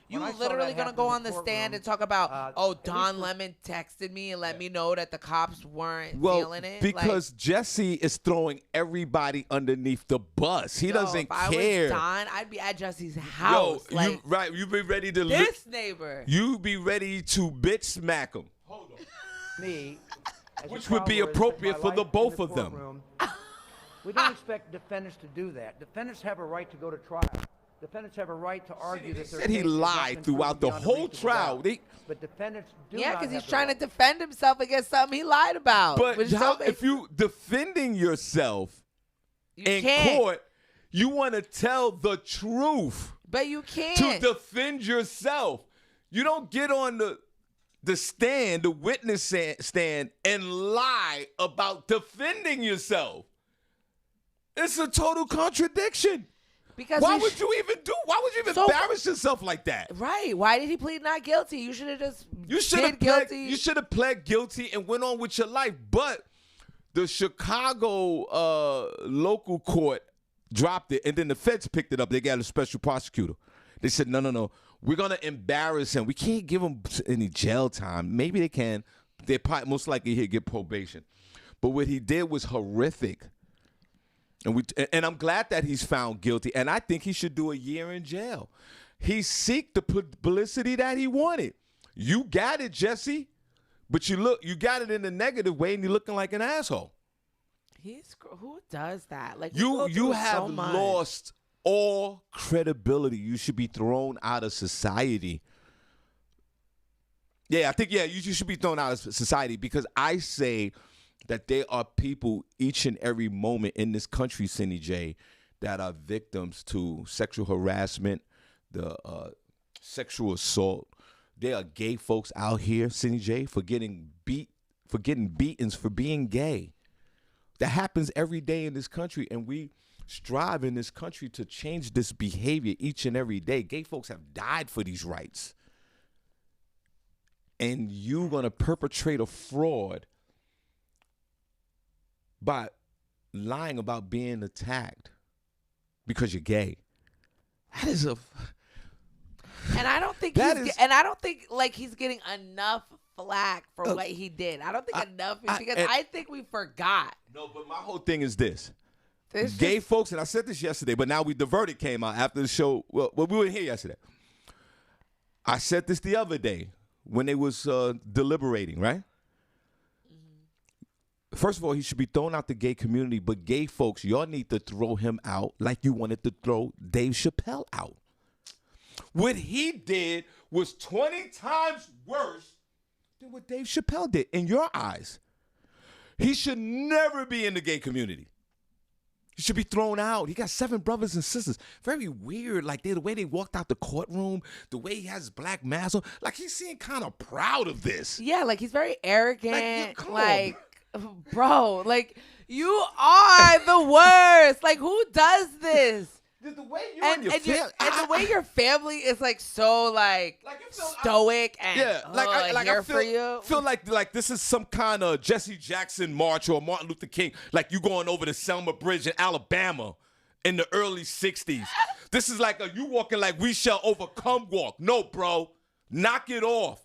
Speaker 3: You
Speaker 4: when I saw
Speaker 3: literally
Speaker 4: that
Speaker 3: going to
Speaker 4: happen
Speaker 3: go
Speaker 4: in
Speaker 3: on
Speaker 4: the
Speaker 3: the stand
Speaker 4: courtroom,
Speaker 3: and talk about,
Speaker 4: at
Speaker 3: Don
Speaker 4: least
Speaker 3: Lemon texted me and let me know that the cops weren't
Speaker 2: Well,
Speaker 3: feeling it.
Speaker 2: because Jesse is throwing everybody underneath the bus. He doesn't
Speaker 3: if I
Speaker 2: care.
Speaker 3: was Don, I'd be at Jesse's house.
Speaker 2: You be ready to
Speaker 3: this neighbor.
Speaker 2: You be ready to bitch smack him.
Speaker 4: Me, as a
Speaker 2: Which would be
Speaker 4: trial lawyer,
Speaker 2: appropriate
Speaker 4: spent
Speaker 2: for
Speaker 4: my
Speaker 2: the
Speaker 4: life in
Speaker 2: both of them.
Speaker 4: courtroom. We don't expect defendants to do that. Defendants have a right to go to trial. Defendants have a right to argue that their
Speaker 2: Said he
Speaker 4: case has not
Speaker 2: lied
Speaker 4: been
Speaker 2: throughout
Speaker 4: proven
Speaker 2: the
Speaker 4: beyond a
Speaker 2: whole
Speaker 4: reasonable
Speaker 2: trial.
Speaker 4: doubt.
Speaker 2: They-
Speaker 4: But defendants do
Speaker 3: Yeah,
Speaker 4: not
Speaker 3: because he's
Speaker 4: have the
Speaker 3: trying to
Speaker 4: right.
Speaker 3: defend himself against something he lied about.
Speaker 2: But
Speaker 3: which is
Speaker 2: how,
Speaker 3: so
Speaker 2: if you defending yourself
Speaker 3: you
Speaker 2: in
Speaker 3: can't.
Speaker 2: court, you want to tell the truth
Speaker 3: But you can't.
Speaker 2: to defend yourself. You don't get on the stand, the witness stand, and lie about defending yourself. It's a total contradiction.
Speaker 3: because
Speaker 2: Why
Speaker 3: he
Speaker 2: would you even
Speaker 3: So-
Speaker 2: embarrass yourself like that?
Speaker 3: Right. Why did he plead not guilty? You should have just
Speaker 2: You should have
Speaker 3: pled
Speaker 2: pled.
Speaker 3: guilty.
Speaker 2: You should have pled guilty and went on with your life. But the Chicago local court dropped it, and then the feds picked it up. They got a special prosecutor. They said, no, we're gonna embarrass him. We can't give him any jail time. Maybe they can. They probably most likely he'll get probation. But what he did was horrific. And I'm glad that he's found guilty, and I think he should do a year in jail. He seeked the publicity that he wanted. You got it, Jesse, but you got it in a negative way, and you're looking like an asshole.
Speaker 3: Who does that? Like we
Speaker 2: You
Speaker 3: go through
Speaker 2: have
Speaker 3: so much.
Speaker 2: lost all credibility. You should be thrown out of society. Yeah, I think you should be thrown out of society because I say that there are people each and every moment in this country, Senny J, that are victims to sexual harassment, the sexual assault. There are gay folks out here, Senny J, for getting beatings for being gay. That happens every day in this country, and we strive in this country to change this behavior each and every day. Gay folks have died for these rights. And you're going to perpetrate a fraud by lying about being attacked because you're gay. That is a...
Speaker 3: And I don't think like he's getting enough flack for what he did. I don't think enough because I think we forgot.
Speaker 2: No, but my whole thing is this.
Speaker 3: This
Speaker 2: Gay
Speaker 3: just-
Speaker 2: folks, and I said this yesterday, but now the verdict came out after the show. Well, we were here yesterday. I said this the other day when they was deliberating, right? First of all, he should be thrown out the gay community, but gay folks, y'all need to throw him out like you wanted to throw Dave Chappelle out. What he did was 20 times worse than what Dave Chappelle did in your eyes. He should never be in the gay community. He should be thrown out. He got 7 brothers and sisters. Very weird, like the way they walked out the courtroom, the way he has his black mask on. Like he seemed kind of proud of this.
Speaker 3: Yeah, like he's very arrogant.
Speaker 2: Like,
Speaker 3: bro, like you are the worst. Like who does this?
Speaker 2: The way you and your family,
Speaker 3: and the way your family is like so like stoic and here for you.
Speaker 2: Feel like this is some kind of Jesse Jackson march or Martin Luther King. Like you going over the Selma Bridge in Alabama in the early '60s. This is like you walking like we shall overcome walk. No, bro, knock it off.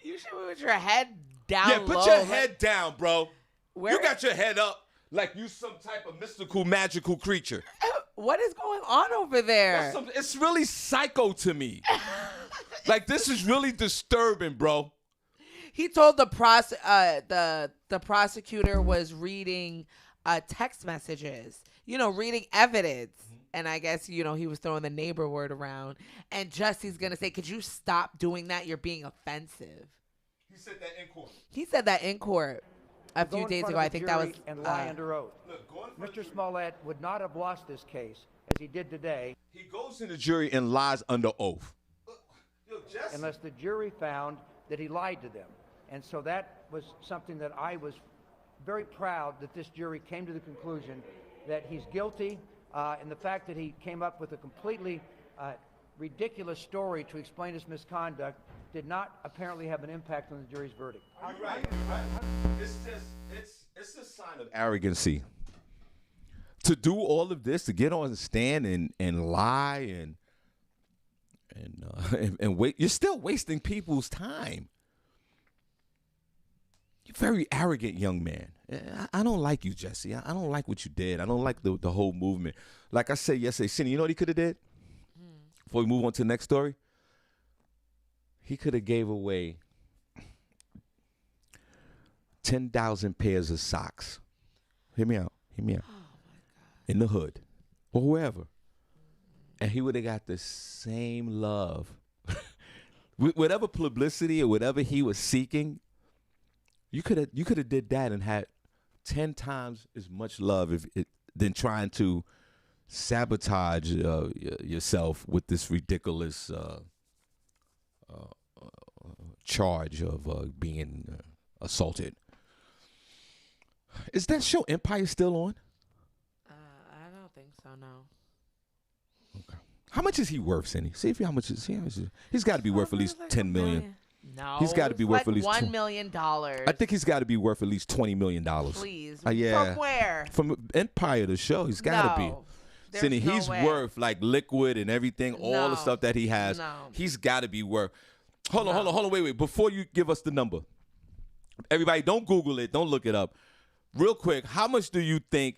Speaker 3: You should put your head down.
Speaker 2: Yeah, put your head down, bro. You got your head up like you some type of mystical, magical creature.
Speaker 3: What is going on over there?
Speaker 2: It's really psycho to me. Like this is really disturbing, bro.
Speaker 3: He told the prosecutor was reading text messages, reading evidence. And I guess, he was throwing the neighbor word around. And Jesse's going to say, could you stop doing that? You're being offensive.
Speaker 2: He said that in court.
Speaker 3: He said that in court a few days ago. I think that was...
Speaker 4: And lie under oath. Mr. Smollett would not have lost this case as he did today.
Speaker 2: He goes in the jury and lies under oath.
Speaker 4: Unless the jury found that he lied to them. And so that was something that I was very proud that this jury came to the conclusion that he's guilty. And the fact that he came up with a completely ridiculous story to explain his misconduct did not apparently have an impact on the jury's verdict.
Speaker 2: You're right. It's a sign of arrogancy. To do all of this, to get on the stand and lie and wait, you're still wasting people's time. You're a very arrogant young man. I don't like you, Jesse. I don't like what you did. I don't like the whole movement. Like I said yesterday, Senny, you know what he could have did? Before we move on to the next story? He could have gave away 10,000 pairs of socks. Hear me out. Oh, my God. In the hood or wherever. And he would have got the same love. Whatever publicity or whatever he was seeking, you could have did that and had 10 times as much love than trying to sabotage yourself with this ridiculous charge of being assaulted. Is that show Empire still on?
Speaker 3: I don't think so, no.
Speaker 2: Okay. How much is he worth, Senny? See how much is he? He's got to be worth at least
Speaker 3: like
Speaker 2: $10 million.
Speaker 3: No,
Speaker 2: he's got to be worth at least
Speaker 3: $1 million.
Speaker 2: I think he's got to be worth at least $20 million.
Speaker 3: Please,
Speaker 2: yeah.
Speaker 3: From where?
Speaker 2: From Empire, the show. He's got to be. Senny, he's worth like Liquid and everything, all the stuff that he has.
Speaker 3: No.
Speaker 2: He's got to be worth. Hold on, wait. Before you give us the number, everybody, don't Google it, don't look it up. Real quick, how much do you think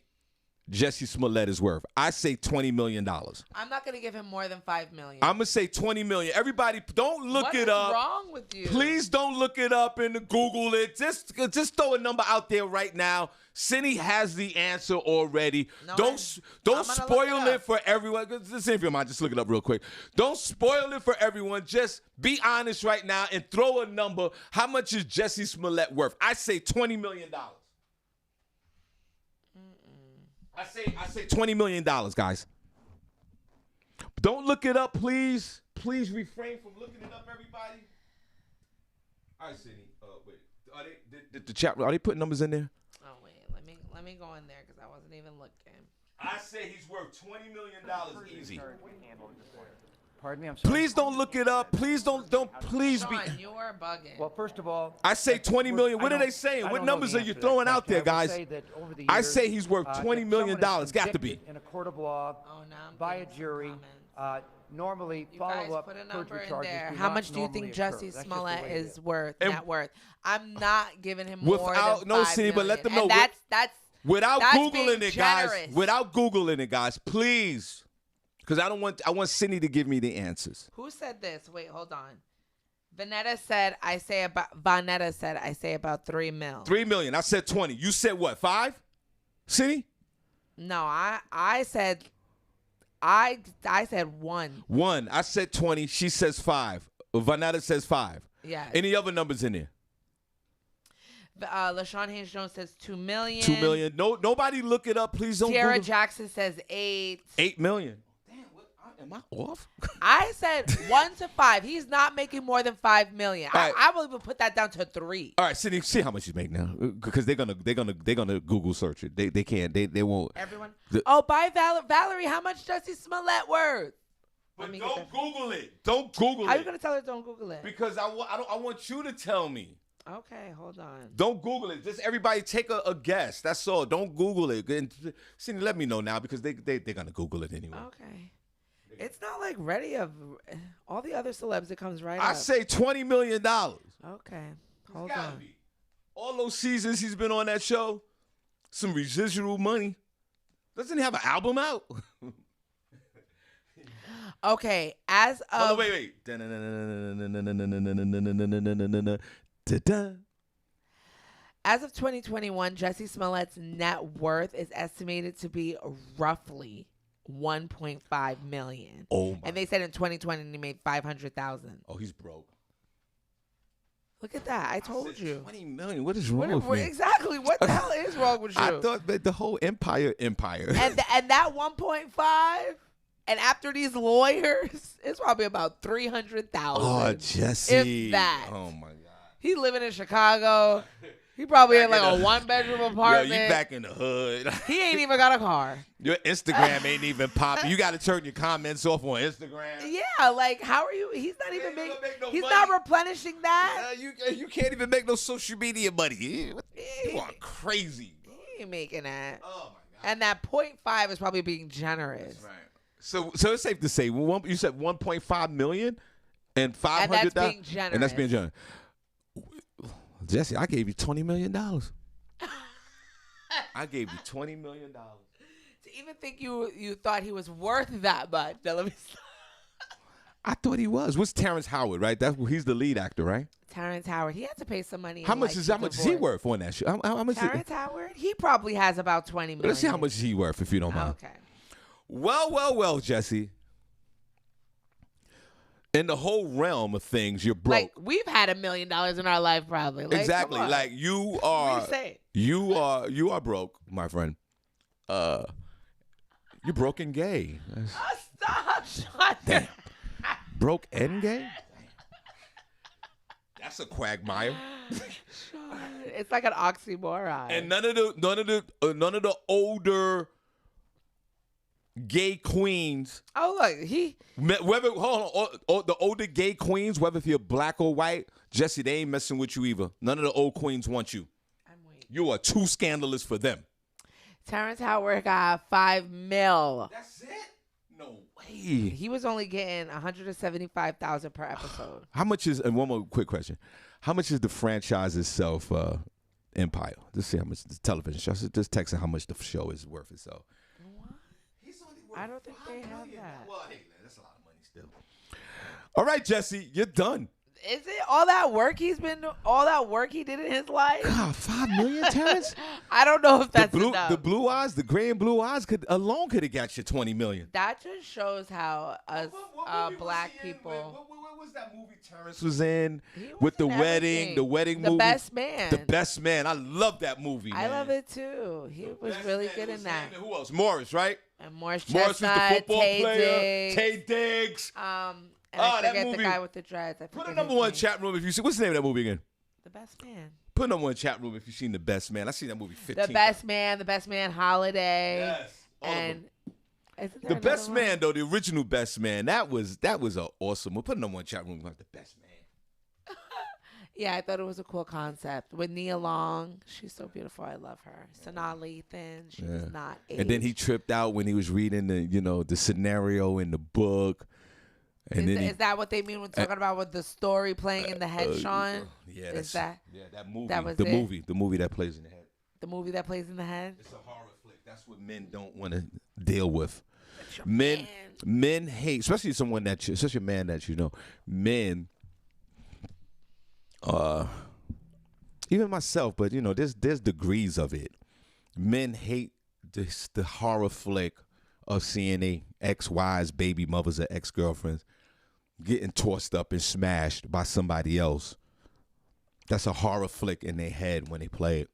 Speaker 2: Jesse Smollett is worth? I say $20 million.
Speaker 3: I'm not going to give him more than $5 million.
Speaker 2: I'm going to say $20 million. Everybody, don't look it up.
Speaker 3: What is wrong with you?
Speaker 2: Please don't look it up and Google it. Just throw a number out there right now. Senny has the answer already. No, don't spoil it for everyone. Just if you mind, just look it up real quick. Don't spoil it for everyone. Just be honest right now and throw a number. How much is Jesse Smollett worth? I say $20 million. I say $20 million, guys. Don't look it up, please. Please refrain from looking it up, everybody. All right, Senny. Wait. Did the chat? Are they putting numbers in there?
Speaker 3: Oh wait, let me go in there because I wasn't even looking.
Speaker 2: I say he's worth $20 million easy.
Speaker 4: Pardon me, I'm sorry.
Speaker 2: Please don't look it up. Please don't please
Speaker 3: Shawn,
Speaker 2: be.
Speaker 3: you are bugging.
Speaker 4: Well, first of all,
Speaker 2: I say $20 million. What are they saying? What numbers are you throwing out there, guys? I say he's worth $20 million. Got to be.
Speaker 4: In a court of law, by a jury, normally follow-up perjury charges.
Speaker 3: How much do you think Jesse Smollett is worth? Net worth. I'm not giving him more than $5 million.
Speaker 2: But let them know.
Speaker 3: And that's
Speaker 2: without Googling it,
Speaker 3: generous.
Speaker 2: guys. Without Googling it, guys. Please. Because I want Senny to give me the answers.
Speaker 3: Who said this? Wait, hold on. Vanetta said I say about 3 mil.
Speaker 2: 3 million. I said 20. You said what? 5? City?
Speaker 3: No, I said I said 1.
Speaker 2: 1. I said 20. She says 5. Vanetta says 5.
Speaker 3: Yeah.
Speaker 2: Any other numbers in there?
Speaker 3: LaShawn Haynes Jones says 2 million.
Speaker 2: 2 million. No, nobody look it up. Please don't.
Speaker 3: Tiara
Speaker 2: Google.
Speaker 3: Jackson says 8.
Speaker 2: 8 million. Damn, am I off?
Speaker 3: I said 1 to 5. He's not making more than 5 million.
Speaker 2: Right.
Speaker 3: I will even put that down to 3.
Speaker 2: All right, Sydney, see how much you make now, because they're gonna Google search it. They can't. They won't.
Speaker 3: Everyone.
Speaker 2: The-
Speaker 3: Bye, Valerie. How much does Jussie Smollett worth?
Speaker 2: But don't Google it. Don't Google
Speaker 3: How
Speaker 2: it.
Speaker 3: you gonna tell her don't Google it?
Speaker 2: Because I want you to tell me.
Speaker 3: Okay, hold on.
Speaker 2: Don't Google it. Just everybody take a guess. That's all. Don't Google it. And Cindy, let me know now because they're gonna Google it anyway.
Speaker 3: Okay. It's not like ready of all the other celebs. It comes right
Speaker 2: I
Speaker 3: up.
Speaker 2: say $20 million.
Speaker 3: Okay, hold on.
Speaker 2: Be. All those seasons he's been on that show, some residual money. Doesn't he have an album out?
Speaker 3: Okay, as of
Speaker 2: wait.
Speaker 3: As of 2021, Jussie Smollett's net worth is estimated to be roughly 1.5 million.
Speaker 2: Oh my!
Speaker 3: And they said in 2020 he made 500,000.
Speaker 2: Oh, he's broke.
Speaker 3: Look at that! I told you.
Speaker 2: 20 million. What is wrong with me?
Speaker 3: Exactly. What the hell is wrong with you?
Speaker 2: I thought that the whole empire.
Speaker 3: And that 1.5, and after these lawyers, it's probably about 300,000.
Speaker 2: Oh, Jesse.
Speaker 3: If that.
Speaker 2: Oh my God.
Speaker 3: He living in Chicago. He probably in like a 1-bedroom apartment.
Speaker 2: Yo, you back in the hood.
Speaker 3: He ain't even got a car.
Speaker 2: Your Instagram ain't even popping. You got to turn your comments off on Instagram.
Speaker 3: Yeah, like how are you? He's not even
Speaker 2: make no
Speaker 3: he's
Speaker 2: money.
Speaker 3: not replenishing that.
Speaker 2: You can't even make no social media money. You are crazy. Bro.
Speaker 3: He ain't making that.
Speaker 2: Oh my God.
Speaker 3: And that 0.5 is probably being generous.
Speaker 2: That's right. So it's safe to say you said 1.5 million and 500,000,
Speaker 3: and that's being generous.
Speaker 2: And that's being generous. Jesse, I gave you $20 million. I gave you $20 million.
Speaker 3: To even think you thought he was worth that much. Now, let me stop.
Speaker 2: I thought he was. What's Terrence Howard, right? He's the lead actor, right?
Speaker 3: Terrence Howard. He had to pay some money.
Speaker 2: How much is he worth on that show? How much?
Speaker 3: Terrence Howard. He probably has about 20 million.
Speaker 2: Let's see how much he worth, if you don't mind.
Speaker 3: Okay.
Speaker 2: Well, Jesse. In the whole realm of things, you're broke.
Speaker 3: Like we've had $1 million in our life, probably. Like,
Speaker 2: exactly.
Speaker 3: come on.
Speaker 2: Like you are.
Speaker 3: What do you say?
Speaker 2: You are broke, my friend. You're broke and gay.
Speaker 3: Stop, Sean.
Speaker 2: Damn. Broke and gay? That's a quagmire.
Speaker 3: It's like an oxymoron.
Speaker 2: And none of the older gay queens.
Speaker 3: Oh look,
Speaker 2: Whether the older gay queens, whether if you're black or white, Jesse, they ain't messing with you either. None of the old queens want you.
Speaker 3: I'm waiting.
Speaker 2: You are too scandalous for them.
Speaker 3: Terrence Howard got $5 million.
Speaker 2: That's it? No way.
Speaker 3: He was only getting $175,000 per episode.
Speaker 2: How much is? And one more quick question: how much is the franchise itself? Empire. Let's see how much the television show. Just text how much the show is worth itself.
Speaker 3: What? I don't think they have that.
Speaker 2: Well, hey, that's a lot of money still. All right, Jesse, you're done.
Speaker 3: Is it all that work he did in his life?
Speaker 2: God, $5 million, Terrence.
Speaker 3: I don't know if that's enough.
Speaker 2: The blue eyes, the gray and blue eyes could have got you $20 million.
Speaker 3: That just shows how us
Speaker 2: What
Speaker 3: black
Speaker 2: movie was he in?
Speaker 3: people.
Speaker 2: What was that movie Terrence was in
Speaker 3: He was
Speaker 2: with the
Speaker 3: in
Speaker 2: wedding
Speaker 3: everything.
Speaker 2: movie?
Speaker 3: The Best Man.
Speaker 2: The Best Man. I love that movie.
Speaker 3: I
Speaker 2: man.
Speaker 3: love it too. He was
Speaker 2: Best
Speaker 3: really
Speaker 2: Man,
Speaker 3: good
Speaker 2: it was
Speaker 3: in that.
Speaker 2: him and who else? Morris, right?
Speaker 3: And Morris
Speaker 2: Morris was the
Speaker 3: Chestnut,
Speaker 2: football
Speaker 3: Tay
Speaker 2: player.
Speaker 3: Diggs.
Speaker 2: Tay Diggs.
Speaker 3: And I
Speaker 2: that
Speaker 3: forget
Speaker 2: movie.
Speaker 3: the guy with the dreads.
Speaker 2: Put a number one chat room if you see. What's the name of that movie again?
Speaker 3: The Best Man.
Speaker 2: Put a number one chat room if you've seen The Best Man. I seen that movie 15
Speaker 3: The Best Man Holiday.
Speaker 2: Yes. All of
Speaker 3: And
Speaker 2: them.
Speaker 3: isn't there
Speaker 2: The Best
Speaker 3: another one?
Speaker 2: Man, though, the original Best Man, that was an awesome one. Put a number one chat room like The Best Man.
Speaker 3: Yeah, I thought it was a cool concept. With Nia Long, she's so beautiful. I love her. Sanaa Lathan, she was not aged.
Speaker 2: And then he tripped out when he was reading the scenario in the book. And
Speaker 3: Is that what they mean when talking about with the story playing in the head, Sean?
Speaker 2: Yeah,
Speaker 3: that
Speaker 2: movie.
Speaker 3: that was
Speaker 2: the
Speaker 3: it?
Speaker 2: movie that plays in the head.
Speaker 3: The movie that plays in the head?
Speaker 2: It's a horror flick. That's what men don't want to deal with. Men hate, especially a man that you know. Men even myself, but you know, there's degrees of it. Men hate the horror flick of seeing their ex-wives, baby mothers, or ex-girlfriends getting tossed up and smashed by somebody else. That's a horror flick in their head when they play it.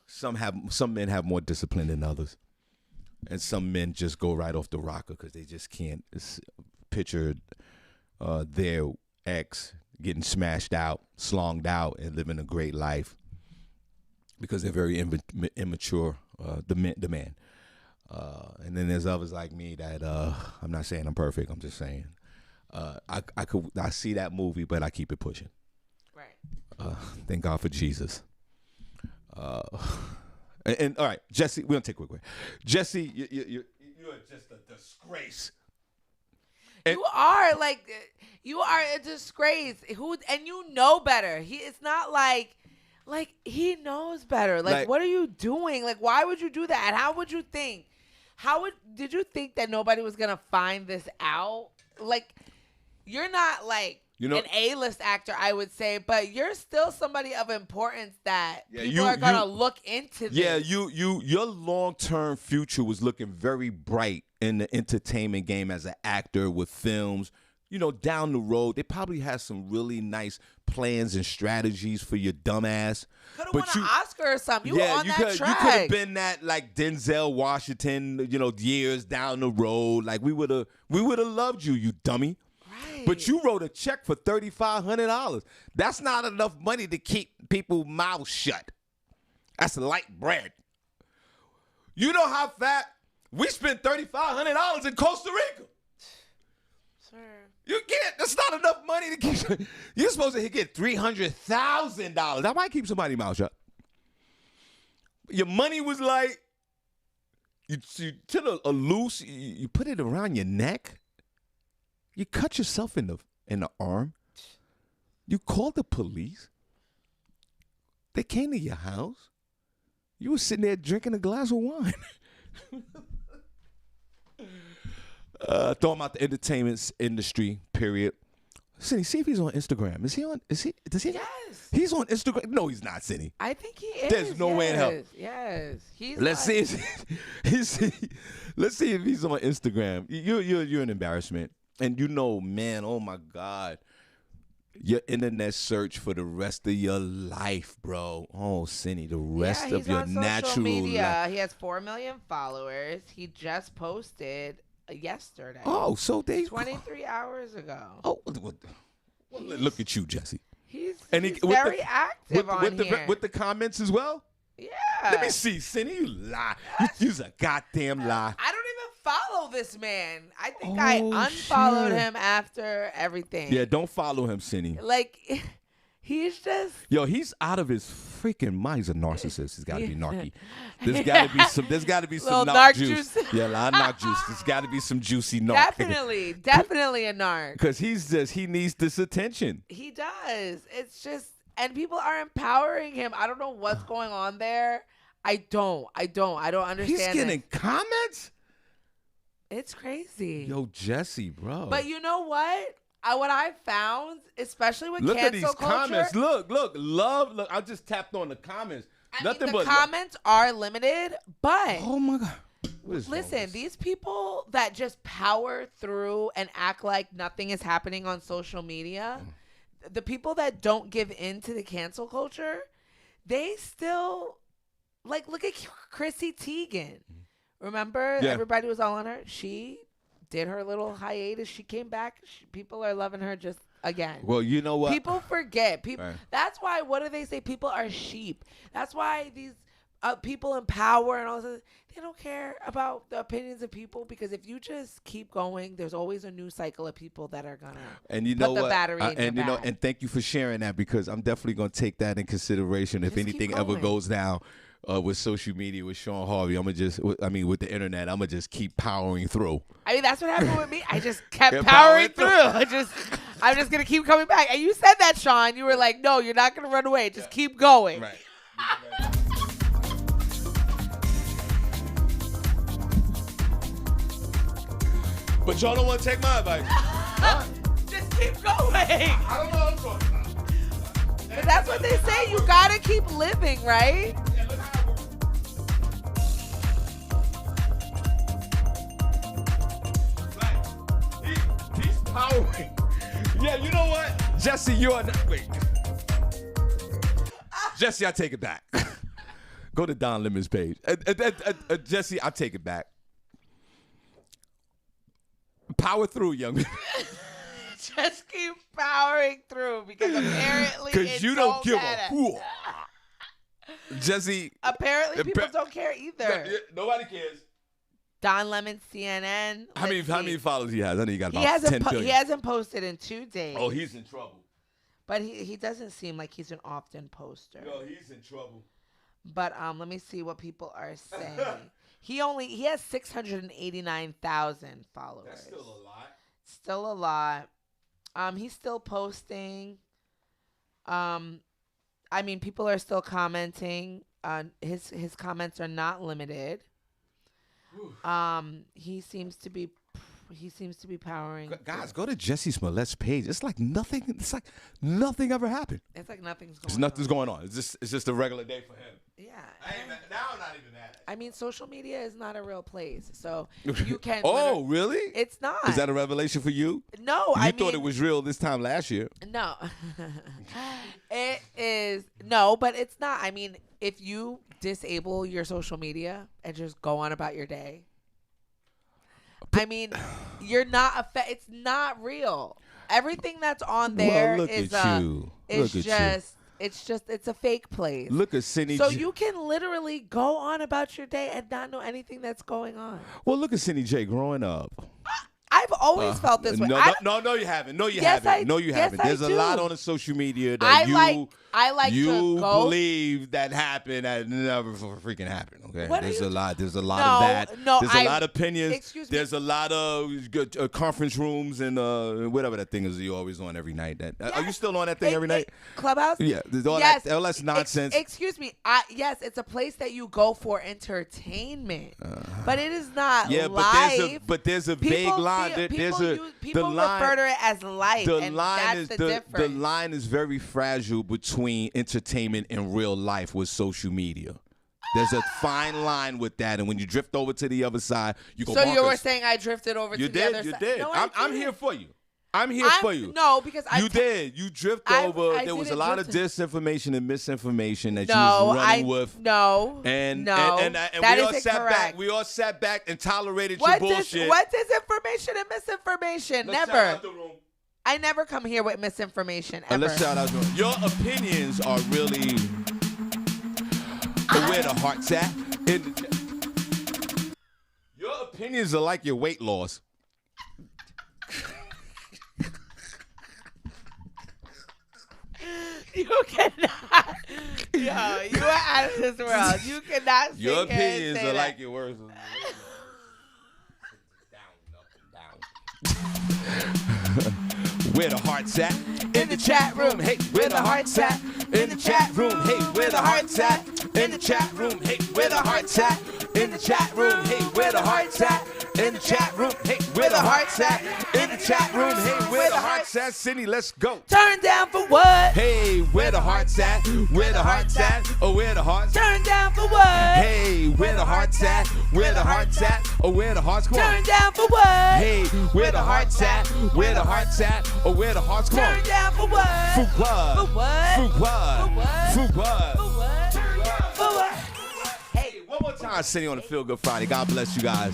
Speaker 2: Some men have more discipline than others, and some men just go right off the rocker because they just can't picture their ex getting smashed out, slonged out, and living a great life because they're very immature. The man. And then there's others like me that I'm not saying I'm perfect. I'm just saying I see that movie, but I keep it pushing.
Speaker 3: Right.
Speaker 2: Thank God for Jesus. And all right, Jesse, we're gonna take a quick break. Jesse, you're just a disgrace.
Speaker 3: You are a disgrace. And you know better. It's not like he knows better. Like, what are you doing? Like, why would you do that? How would you think? Did you think that nobody was gonna find this out? Like, you're not like an A-list actor, I would say, but you're still somebody of importance that people are gonna look into this.
Speaker 2: Yeah, your long-term future was looking very bright in the entertainment game as an actor with films. You know, down the road, they probably had some really nice plans and strategies for your dumb ass.
Speaker 3: Could have won an Oscar or something. You were on that track.
Speaker 2: You could have been that like Denzel Washington, you know, years down the road. Like we would have loved you, you dummy.
Speaker 3: Right.
Speaker 2: But you wrote a check for $3,500. That's not enough money to keep people's mouths shut. That's light bread. You know how fat we spent $3,500 in Costa Rica.
Speaker 3: Sir.
Speaker 2: You can't. That's not enough money to keep. You're supposed to get $300,000. That might keep somebody's mouth shut. Your money was like you took a loose. You put it around your neck. You cut yourself in the arm. You called the police. They came to your house. You were sitting there drinking a glass of wine. Talking about the entertainment industry, period. Senny, see if he's on Instagram. Does he?
Speaker 3: Yes.
Speaker 2: He's on Instagram. No, he's not, Senny.
Speaker 3: I think he is.
Speaker 2: There's no way in hell.
Speaker 3: Yes.
Speaker 2: Let's see if he's on Instagram. You're an embarrassment. And you know, man, oh my God. Your internet search for the rest of your life, bro. Oh, Senny, the rest of your natural
Speaker 3: media.
Speaker 2: life.
Speaker 3: He has 4 million followers. He just posted yesterday.
Speaker 2: Oh, so they
Speaker 3: 23 hours ago.
Speaker 2: Oh, look at you, Jesse.
Speaker 3: He's very active on here.
Speaker 2: With the comments as well?
Speaker 3: Yeah.
Speaker 2: Let me see, Senny, you lie. You's a goddamn lie.
Speaker 3: I don't even follow this man. I think I unfollowed him after everything.
Speaker 2: Yeah, don't follow him, Senny.
Speaker 3: Like, he's just...
Speaker 2: Yo, he's out of his freaking mind. He's a narcissist. He's got to be narky. There's got to be some narc juice. Yeah, a lot of narc juice. There's got to be some juicy narc.
Speaker 3: Definitely a narc.
Speaker 2: Because he needs this attention.
Speaker 3: He does. It's just... And people are empowering him. I don't know what's going on there. I don't understand.
Speaker 2: He's getting comments?
Speaker 3: It's crazy.
Speaker 2: Yo, Jesse, bro.
Speaker 3: But you know what? What I found, especially with
Speaker 2: look
Speaker 3: cancel
Speaker 2: at these
Speaker 3: culture,
Speaker 2: comments. Look. I just tapped on the comments.
Speaker 3: The comments are limited, but
Speaker 2: oh my God.
Speaker 3: Listen, these people that just power through and act like nothing is happening on social media, the people that don't give in to the cancel culture, they still, like, look at Chrissy Teigen. Remember?
Speaker 2: Yeah.
Speaker 3: Everybody was all on her. She did her little hiatus. She came back. People are loving her just again.
Speaker 2: Well, you know what?
Speaker 3: People forget.
Speaker 2: Right.
Speaker 3: That's why, what do they say? People are sheep. That's why these people in power and all this, they don't care about the opinions of people, because if you just keep going, there's always a new cycle of people that are gonna put the battery in your bag.
Speaker 2: And thank you for sharing that, because I'm definitely gonna take that in consideration if anything ever goes down with social media with Shawn Harvey. With the internet, I'm gonna just keep powering through.
Speaker 3: I mean, that's what happened with me. I just kept powering through. I'm just gonna keep coming back. And you said that, Shawn. You were like, no, you're not gonna run away. Just keep going.
Speaker 2: Right. But y'all don't want to take my advice.
Speaker 3: Just Keep going.
Speaker 2: I don't know what I'm talking about.
Speaker 3: But that's what they say. You gotta keep living, right?
Speaker 2: And look how it works. Like, he's powering. Yeah, you know what? Jesse, you're not. Wait. Jesse, I take it back. Go to Don Lemon's page. Jesse, I take it back. Power through, young man.
Speaker 3: Just keep powering through because apparently
Speaker 2: Because you don't give a whoop. Jesse.
Speaker 3: Apparently people don't care either.
Speaker 2: Nobody cares.
Speaker 3: Don Lemon, CNN.
Speaker 2: How many followers he has? I know he got
Speaker 3: He
Speaker 2: about 10 billion.
Speaker 3: He hasn't posted in 2 days.
Speaker 2: Oh, he's in trouble.
Speaker 3: But he doesn't seem like he's an often poster.
Speaker 2: Yo, he's in trouble.
Speaker 3: But let me see what people are saying. He has 689,000 followers.
Speaker 2: That's still a lot.
Speaker 3: Still a lot. He's still posting. I mean, people are still commenting. His comments are not limited. He seems to be powering.
Speaker 2: Guys, go to Jesse Smollett's page. It's like nothing. It's like nothing ever happened.
Speaker 3: It's like nothing's going.
Speaker 2: There's nothing's going on. It's just a regular day for him.
Speaker 3: Yeah.
Speaker 2: Now I'm not even mad at
Speaker 3: I mean, social media is not a real place, so you can.
Speaker 2: Oh, really?
Speaker 3: It's not.
Speaker 2: Is that a revelation for you?
Speaker 3: No,
Speaker 2: I thought it was real this time last year.
Speaker 3: No, it is no, but it's not. I mean, if you disable your social media and just go on about your day, I mean, you're not it's not real. Everything that's on there is it's a fake place.
Speaker 2: Look at Senny.
Speaker 3: So you can literally go on about your day and not know anything that's going on.
Speaker 2: Well, look at Senny J growing up.
Speaker 3: I've always felt this way.
Speaker 2: No, you haven't. No, you
Speaker 3: Yes,
Speaker 2: haven't. No, you
Speaker 3: yes,
Speaker 2: haven't.
Speaker 3: I
Speaker 2: There's a
Speaker 3: do.
Speaker 2: lot on the social media that
Speaker 3: I like
Speaker 2: you
Speaker 3: to go.
Speaker 2: believe that happened that never freaking happened. Okay,
Speaker 3: What
Speaker 2: there's
Speaker 3: are
Speaker 2: a
Speaker 3: you
Speaker 2: lot. There's a lot
Speaker 3: No,
Speaker 2: of that.
Speaker 3: no,
Speaker 2: There's a lot of opinions.
Speaker 3: Excuse me.
Speaker 2: There's a lot of conference rooms and whatever that thing is you're always on every night. Are you still on that thing every night?
Speaker 3: Clubhouse?
Speaker 2: Yeah, there's all
Speaker 3: Yes.
Speaker 2: that's nonsense.
Speaker 3: Excuse me. Yes, it's a place that you go for entertainment, but it is not live.
Speaker 2: but there's a big line.
Speaker 3: People refer to it as life,
Speaker 2: The
Speaker 3: and
Speaker 2: line
Speaker 3: that's
Speaker 2: is
Speaker 3: the
Speaker 2: the
Speaker 3: difference.
Speaker 2: line is very fragile between entertainment and real life with social media. There's a fine line with that, and when you drift over to the other side, you go.
Speaker 3: So you were
Speaker 2: bonkers.
Speaker 3: saying I drifted over to the other side?
Speaker 2: You did.
Speaker 3: No,
Speaker 2: I'm here for you. I'm here for you.
Speaker 3: No, because
Speaker 2: you did. You drift over.
Speaker 3: I
Speaker 2: There was a
Speaker 3: didn't
Speaker 2: lot of
Speaker 3: drift.
Speaker 2: disinformation and misinformation that you
Speaker 3: No,
Speaker 2: was running with.
Speaker 3: No,
Speaker 2: And
Speaker 3: no,
Speaker 2: and
Speaker 3: that
Speaker 2: we all
Speaker 3: isn't
Speaker 2: sat
Speaker 3: correct.
Speaker 2: back. We all sat back and tolerated
Speaker 3: What
Speaker 2: your bullshit.
Speaker 3: What disinformation and misinformation?
Speaker 2: Let's shout
Speaker 3: Never.
Speaker 2: out the room.
Speaker 3: I never come here with misinformation ever.
Speaker 2: Let's shout out the room. Your opinions are really where the heart's at. Your opinions are like your weight loss.
Speaker 3: You cannot. Yo, you are out of this world. You cannot sit
Speaker 2: Your
Speaker 3: here and
Speaker 2: opinions
Speaker 3: say
Speaker 2: are
Speaker 3: that.
Speaker 2: like your words. Where the heart's at? In the chat room. Hey, where the heart's at? In the chat room. Hey, where the heart's at? In the chat room. Hey, where the heart's at? In the chat room. Hey, where the heart's at? In the chat room. Hey, where the heart's at? In the chat room. Hey, where the heart's at? Cindy, let's go.
Speaker 3: Turn down for what?
Speaker 2: Hey, where the heart's at? Where the heart's at? Oh, where the heart's at?
Speaker 3: Turn down for what?
Speaker 2: Hey, where the heart's at? Where the heart's at? Oh, where the heart's going?
Speaker 3: Turn down for what?
Speaker 2: Hey, where the heart's at? Where the heart's at? Oh, where the heart's going?
Speaker 3: Turn down for what?
Speaker 2: For what?
Speaker 3: For what?
Speaker 2: For what?
Speaker 3: For what?
Speaker 2: For what?
Speaker 3: For what? For what?
Speaker 2: Hey, one more time, Senny on the Feel Good Friday. God bless you guys.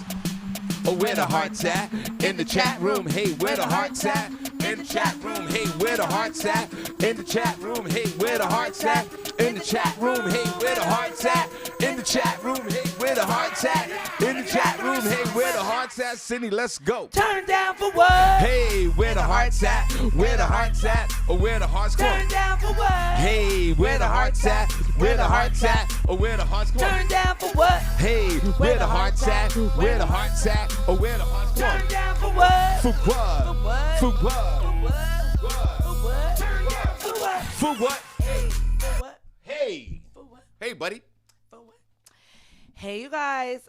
Speaker 2: Oh, where the heart's at? In the chat room. Hey, where the heart's at? In the chat room. Hey, where the heart's at? In the chat room. Hey, where the heart's at? In the chat room. Hey, where the heart's at? In the chat room. Hey, where the heart's at? In the chat room. Hey, where the heart's at? Cindy, let's go.
Speaker 3: Turn down for what?
Speaker 2: Hey, where the heart's at? Where the heart's at? Or where the heart's going?
Speaker 3: Turn down for what?
Speaker 2: Hey, where the heart's at? Where the heart's at? Or where the heart's going?
Speaker 3: Turn down for what?
Speaker 2: Hey, where the heart's at? Where the heart's at? Or where the heart's going?
Speaker 3: Turn down for what?
Speaker 2: For what?
Speaker 3: For what?
Speaker 2: For what?
Speaker 3: For what? Turn down for what?
Speaker 2: For what?
Speaker 3: Hey, for what?
Speaker 2: Hey.
Speaker 3: For what?
Speaker 2: Hey, buddy.
Speaker 3: For what? Hey, you guys.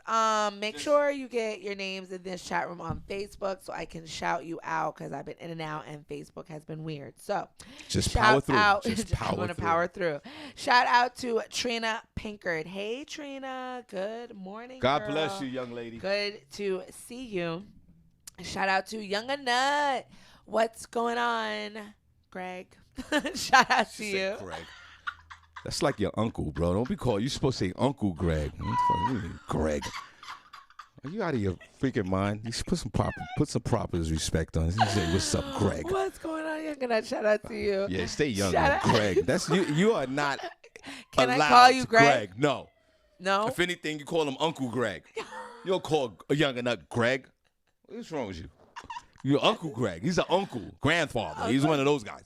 Speaker 3: Make sure you get your names in this chat room on Facebook so I can shout you out because I've been in and out and Facebook has been weird. So
Speaker 2: Just
Speaker 3: shout
Speaker 2: power through.
Speaker 3: out.
Speaker 2: Just
Speaker 3: I'm gonna power through. Shout out to Trina Pinkard. Hey, Trina. Good morning.
Speaker 2: God
Speaker 3: girl.
Speaker 2: bless you, young lady.
Speaker 3: Good to see you. Shout out to Young and Nut. What's going on, Greg? Shout out to
Speaker 2: Say
Speaker 3: you.
Speaker 2: Greg. That's like your uncle, bro. Don't be called. You're supposed to say Uncle Greg. What the fuck you mean, Greg. Are you out of your freaking mind? You should put some proper respect on it. You say, "What's up, Greg?"
Speaker 3: What's going on, Young and Nut? Shout out to you.
Speaker 2: Yeah, stay young,
Speaker 3: Shout out-
Speaker 2: Greg. That's you. You are not.
Speaker 3: Can I
Speaker 2: allowed
Speaker 3: call you
Speaker 2: to
Speaker 3: Greg?
Speaker 2: No.
Speaker 3: No.
Speaker 2: If anything, you call him Uncle Greg. You don't call a young and nut Greg. What's wrong with you? You're Uncle Greg. He's an uncle, grandfather. He's one of those guys.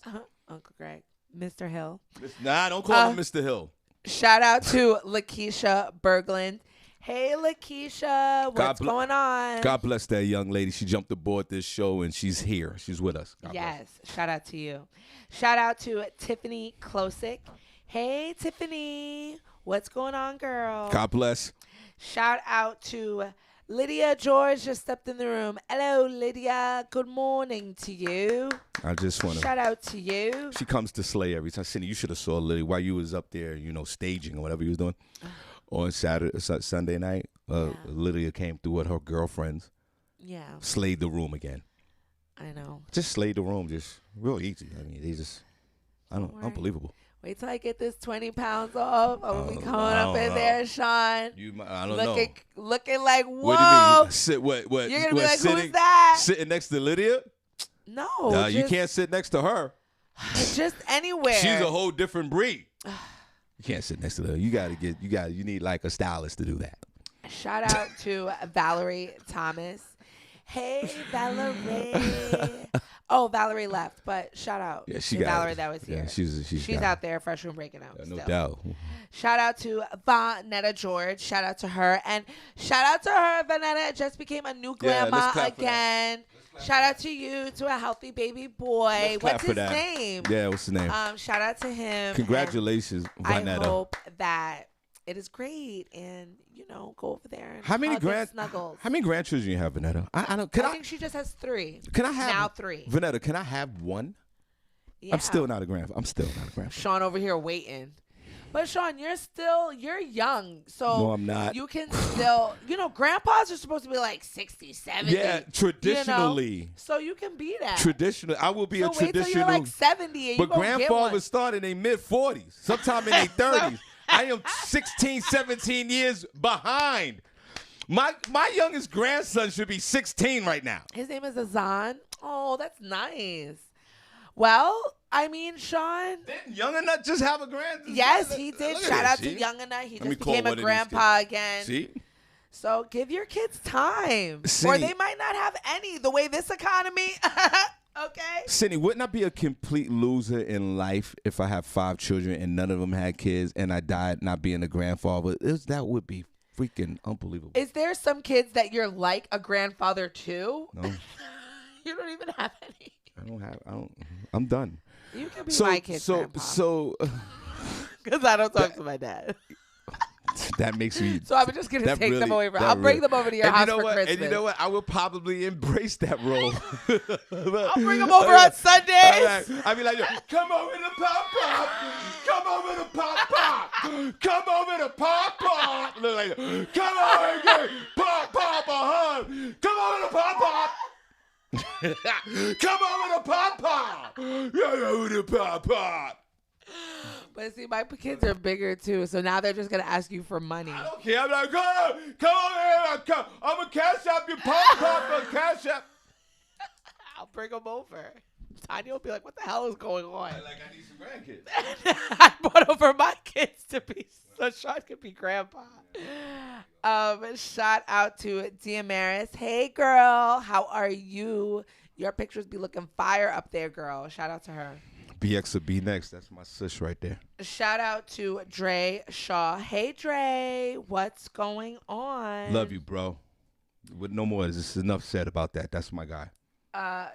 Speaker 3: Uncle Greg. Mr. Hill.
Speaker 2: Nah, don't call him Mr. Hill.
Speaker 3: Shout out to Lakeisha Berglund. Hey, Lakeisha. What's going on?
Speaker 2: God bless that young lady. She jumped aboard this show, and she's here. She's with us. God
Speaker 3: yes. Shout out to you. Shout out to Tiffany Klosick. Hey, Tiffany. What's going on, girl?
Speaker 2: God bless.
Speaker 3: Shout out to Lydia George just stepped in the room. Hello, Lydia. Good morning to you.
Speaker 2: I just want to.
Speaker 3: Shout out to you.
Speaker 2: She comes to slay every time. Cindy, you should have saw Lydia while you was up there, staging or whatever you was doing. On Sunday night, Lydia came through with her girlfriends.
Speaker 3: Yeah.
Speaker 2: Slayed the room again.
Speaker 3: I know.
Speaker 2: Just slayed the room, just real easy. I mean, they just, unbelievable.
Speaker 3: Wait till I get this 20 pounds off. I'm going to be coming up in there, Sean. I don't know. Looking like, whoa.
Speaker 2: What do you mean? Sit, what,
Speaker 3: You're going to be like,
Speaker 2: sitting,
Speaker 3: who's that?
Speaker 2: Sitting next to Lydia?
Speaker 3: No.
Speaker 2: You can't sit next to her.
Speaker 3: Just anywhere.
Speaker 2: She's a whole different breed. You can't sit next to her. You need like a stylist to do that.
Speaker 3: Shout out to Valerie Thomas. Hey, Valerie. Oh, Valerie left, but shout out to Valerie that was here.
Speaker 2: Yeah, she's
Speaker 3: out there, fresh room breaking out.
Speaker 2: No
Speaker 3: still.
Speaker 2: doubt.
Speaker 3: Shout out to Vanetta George. Shout out to her. And shout out to her. Vanetta just became a new grandma again. Shout out to you, to a healthy baby boy. What's his name?
Speaker 2: Yeah, what's his name?
Speaker 3: Shout out to him.
Speaker 2: Congratulations, Vanetta.
Speaker 3: I hope that it is great, and go over there and
Speaker 2: how many
Speaker 3: snuggles.
Speaker 2: How many grandchildren you have, Vanetta? I
Speaker 3: think she just has 3.
Speaker 2: Can I have
Speaker 3: now 3?
Speaker 2: Vanetta, can I have one?
Speaker 3: Yeah.
Speaker 2: I'm still not a grandfather.
Speaker 3: Sean over here waiting. But Sean, you're young. So
Speaker 2: no, I'm not.
Speaker 3: You can still, grandpas are supposed to be like 60, 70.
Speaker 2: Yeah, traditionally.
Speaker 3: So you can be that.
Speaker 2: Traditional. I will be a traditional.
Speaker 3: Wait till you're like 70 and
Speaker 2: but grandfathers start in their mid-40s, sometime in their 30s. I am 16, 17 years behind. My youngest grandson should be 16 right now.
Speaker 3: His name is Azan. Oh, that's nice. Well, I mean, Sean.
Speaker 2: Didn't Young and Nut just have a grandson?
Speaker 3: Yes, he did. Shout out to Young and Nut. He just became a grandpa again.
Speaker 2: See?
Speaker 3: So give your kids time.
Speaker 2: Cindy,
Speaker 3: or they might not have any the way this economy. Okay.
Speaker 2: Cindy, wouldn't I be a complete loser in life if I have 5 children and none of them had kids and I died not being a grandfather? That would be freaking unbelievable.
Speaker 3: Is there some kids that you're like a grandfather to?
Speaker 2: No.
Speaker 3: You don't even have any.
Speaker 2: I'm done.
Speaker 3: You can be my kid's grandpa. Because I don't talk to my dad.
Speaker 2: That makes me.
Speaker 3: So I'm just gonna take them away from. I'll bring them over to your house for Christmas.
Speaker 2: And you know what? I will probably embrace that role.
Speaker 3: I'll bring them over on Sundays.
Speaker 2: I'll be like, come over to Pop Pop. Come over to Pop Pop. Come over to Pop Pop. Like, come over and get Pop Pop a hug. Come over to Pop Pop. Come over to Pop Pop. Come over to Pop Pop.
Speaker 3: But see, my kids are bigger too, so now they're just gonna ask you for money.
Speaker 2: I don't care. I'm like, come over here. I'm gonna cash up your Pop cash up.
Speaker 3: I'll bring them over. Tanya will be like, "What the hell is going on?"
Speaker 2: I need some grandkids.
Speaker 3: I brought over my kids to be so Sean could be grandpa. Shout out to Diamaris. Hey, girl, how are you? Your pictures be looking fire up there, girl. Shout out to her.
Speaker 2: BX will be next. That's my sis right there.
Speaker 3: Shout out to Dre Shaw. Hey, Dre, what's going on?
Speaker 2: Love you, bro. With no more. There's enough said about that. That's my guy.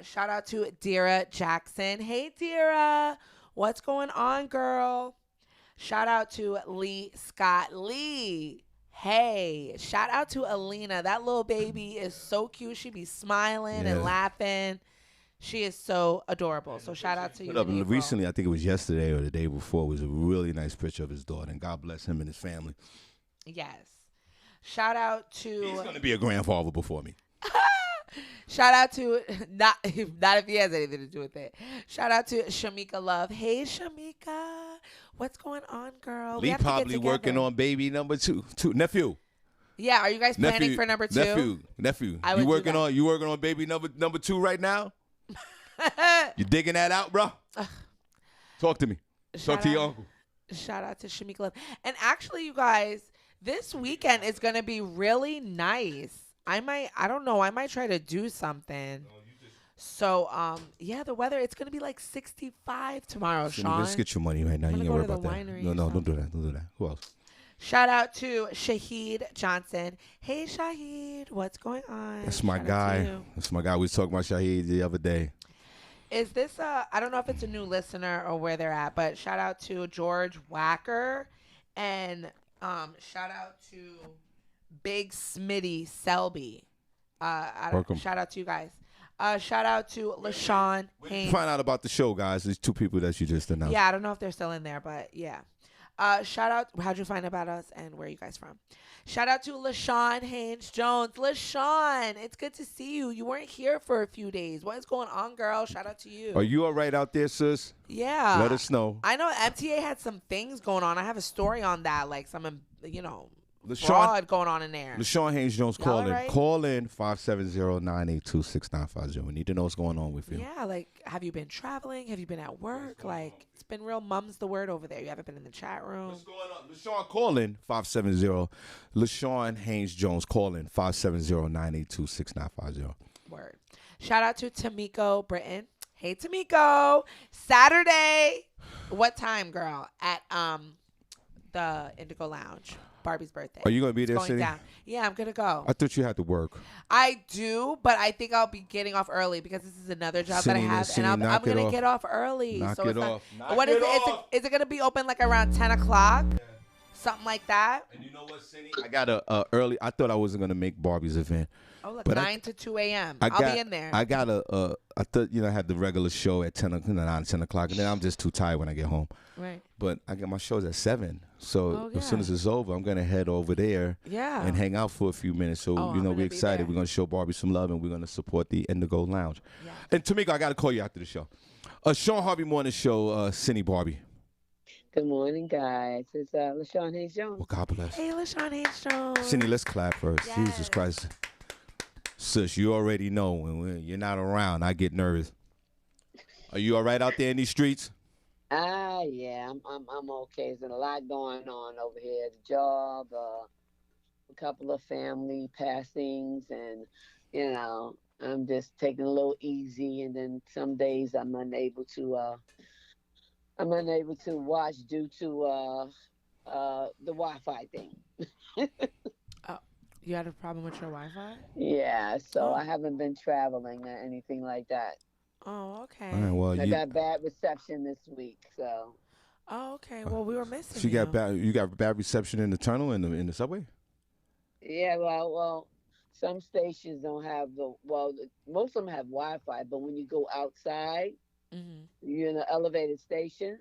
Speaker 3: Shout out to Dira Jackson. Hey, Dira, what's going on, girl? Shout out to Lee Scott. Lee, Hey, shout out to Alina. That little baby is so cute. She be smiling and laughing. She is so adorable. So shout out to you.
Speaker 2: Recently, I think it was yesterday or the day before, was a really nice picture of his daughter. And God bless him and his family.
Speaker 3: Yes. Shout out to.
Speaker 2: He's going to be a grandfather before me.
Speaker 3: Shout out to not if he has anything to do with it. Shout out to Shamika Love. Hey Shamika, what's going on, girl?
Speaker 2: Lee probably working on baby number two. Nephew.
Speaker 3: Yeah, are you guys planning for number 2?
Speaker 2: Nephew. You working on baby number 2 right now? You digging that out, bro? Talk to me. Talk to your uncle.
Speaker 3: Shout out to Shamika Love. And actually, you guys, this weekend is gonna be really nice. I might try to do something. So, yeah, the weather, it's going to be like 65 tomorrow, Sean.
Speaker 2: Let's get your money right now. You ain't worry about that. No, don't do that. Who else?
Speaker 3: Shout out to Shahid Johnson. Hey, Shahid, what's going on?
Speaker 2: That's my guy. That's my guy. We was talking about Shahid the other day.
Speaker 3: Is this I don't know if it's a new listener or where they're at, but shout out to George Wacker and shout out to Big Smitty Selby. Shout out to you guys. Shout out to LaShawn Haynes.
Speaker 2: Find out about the show, guys. There's 2 people that you just announced.
Speaker 3: Yeah, I don't know if they're still in there, but yeah. Shout out. How'd you find about us and where are you guys from? Shout out to LaShawn Haynes Jones. LaShawn, it's good to see you. You weren't here for a few days. What is going on, girl? Shout out to you.
Speaker 2: Are you all right out there, sis?
Speaker 3: Yeah.
Speaker 2: Let us know.
Speaker 3: I know MTA had some things going on. I have a story on that, like some, fraud going on in there.
Speaker 2: LaShawn Haynes Jones, call in.
Speaker 3: Right?
Speaker 2: Call in 570-982-6950. We need to know what's going on with you.
Speaker 3: Yeah, like, have you been traveling? Have you been at work? Like, it's been real mum's the word over there. You haven't been in the chat room.
Speaker 2: What's going on? LaShawn, call in 570. LaShawn Haynes Jones, call in 570-982-6950.
Speaker 3: Word. Shout out to Tamiko Britton. Hey, Tamiko. Saturday. What time, girl? At the Indigo Lounge. Barbie's birthday.
Speaker 2: Are you going to be there,
Speaker 3: Senny?
Speaker 2: Senny?
Speaker 3: Yeah, I'm going to go.
Speaker 2: I thought you had to work.
Speaker 3: I do, but I think I'll be getting off early because this is another job that I have, and I'm going to get off early.
Speaker 2: Knock
Speaker 3: so
Speaker 2: it off.
Speaker 3: What is it? Is it going to be open like around 10 o'clock? Yeah. Something like that?
Speaker 2: And you know what, Senny? I got a early. I thought I wasn't going to make Barbie's event.
Speaker 3: Oh, look, 9 to 2 a.m. I'll be in there.
Speaker 2: I got I thought, I had the regular show at 10 o'clock, and then I'm just too tired when I get home.
Speaker 3: Right.
Speaker 2: But I got my shows at 7. So as soon as it's over, I'm going to head over there and hang out for a few minutes. So, we're excited. We're going to show Barbie some love, and we're going to support the Indigo Lounge. Yeah. And Tamika, I got to call you after the show. Shawn Harvey Morning Show, Senny Barbie.
Speaker 5: Good morning, guys. It's LaShawn Haynes Jones.
Speaker 2: Well, God bless.
Speaker 3: Hey, LaShawn Haynes Jones.
Speaker 2: Senny, let's clap first. Yes. Jesus Christ. Sis, you already know when you're not around, I get nervous. Are you all right out there in these streets?
Speaker 5: Yeah, I'm okay. There's a lot going on over here. The job, a couple of family passings, and I'm just taking a little easy. And then some days I'm unable to watch due to the Wi-Fi thing.
Speaker 3: You had a problem with your Wi-Fi?
Speaker 5: Yeah, so I haven't been traveling or anything like that.
Speaker 3: Oh, okay.
Speaker 2: All right, well,
Speaker 5: I got bad reception this week, so.
Speaker 3: Oh, okay. Well, we were missing.
Speaker 2: So you got bad reception in the tunnel in the subway?
Speaker 5: Yeah, well, some stations don't have most of them have Wi-Fi, but when you go outside, you're in an elevated station,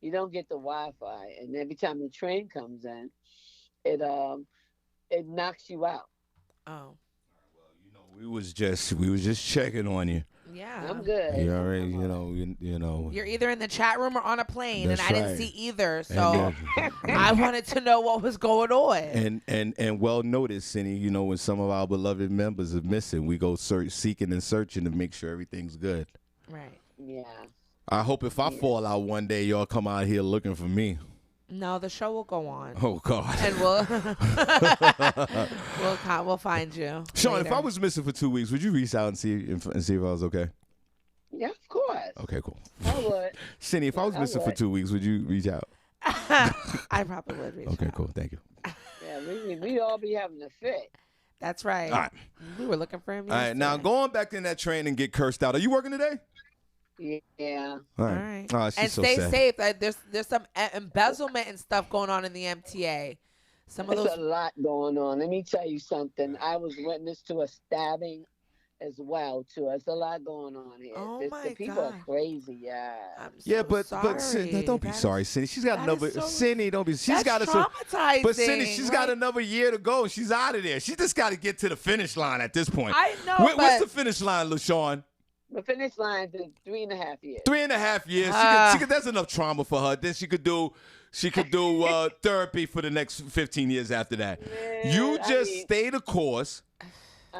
Speaker 5: you don't get the Wi-Fi, and every time the train comes in, it knocks you out.
Speaker 3: Oh.
Speaker 2: Well, we was just checking on you.
Speaker 3: Yeah.
Speaker 5: I'm good.
Speaker 2: You already, you know.
Speaker 3: You're either in the chat room or on a plane,
Speaker 2: That's
Speaker 3: and I didn't
Speaker 2: right.
Speaker 3: see either. So I wanted to know what was going on.
Speaker 2: And well noticed, Senny, when some of our beloved members are missing, we go seeking and searching to make sure everything's good.
Speaker 3: Right.
Speaker 5: Yeah.
Speaker 2: I hope if I fall out one day, y'all come out here looking for me.
Speaker 3: No, the show will go on.
Speaker 2: Oh God!
Speaker 3: And we'll find you.
Speaker 2: Shawn,
Speaker 3: later.
Speaker 2: if I was missing for 2 weeks, would you reach out and see if I was okay?
Speaker 5: Yeah, of course.
Speaker 2: Okay, cool.
Speaker 5: I would.
Speaker 2: Senny, if I was missing for 2 weeks, would you reach out?
Speaker 3: I probably would reach
Speaker 2: Okay,
Speaker 3: out.
Speaker 2: cool. Thank you.
Speaker 5: Yeah, we all be having a fit.
Speaker 3: That's right.
Speaker 2: All right.
Speaker 3: We were looking for him.
Speaker 2: All right, now going back in that train and get cursed out. Are you working today?
Speaker 5: Yeah.
Speaker 2: All
Speaker 3: All
Speaker 2: right.
Speaker 3: right.
Speaker 2: Oh, she's
Speaker 3: And
Speaker 2: so
Speaker 3: stay
Speaker 2: sad.
Speaker 3: safe. There's some embezzlement and stuff going on in the MTA. Some of
Speaker 5: There's
Speaker 3: those.
Speaker 5: a lot going on. Let me tell you something. I was witness to a stabbing as well too. There's a lot going on here.
Speaker 3: Oh
Speaker 5: The
Speaker 3: my
Speaker 5: people are
Speaker 3: God.
Speaker 5: crazy. Yeah.
Speaker 3: I'm
Speaker 2: Yeah,
Speaker 3: so
Speaker 2: but
Speaker 3: sorry.
Speaker 2: don't be sorry, Cindy. She's got
Speaker 3: that
Speaker 2: another.
Speaker 3: is so-
Speaker 2: Cindy, don't be. She's
Speaker 3: That's
Speaker 2: got
Speaker 3: traumatizing.
Speaker 2: But Cindy, she's got
Speaker 3: like,
Speaker 2: another year to go. She's out of there. She just got to get to the finish line at this point.
Speaker 3: I know,
Speaker 2: What's
Speaker 3: but
Speaker 2: the finish line, LaShawn?
Speaker 5: The finish line is 3.5 years.
Speaker 2: 3.5 years. She could. There's enough trauma for her. Then she could do therapy for the next 15 years after that. You just stay the course.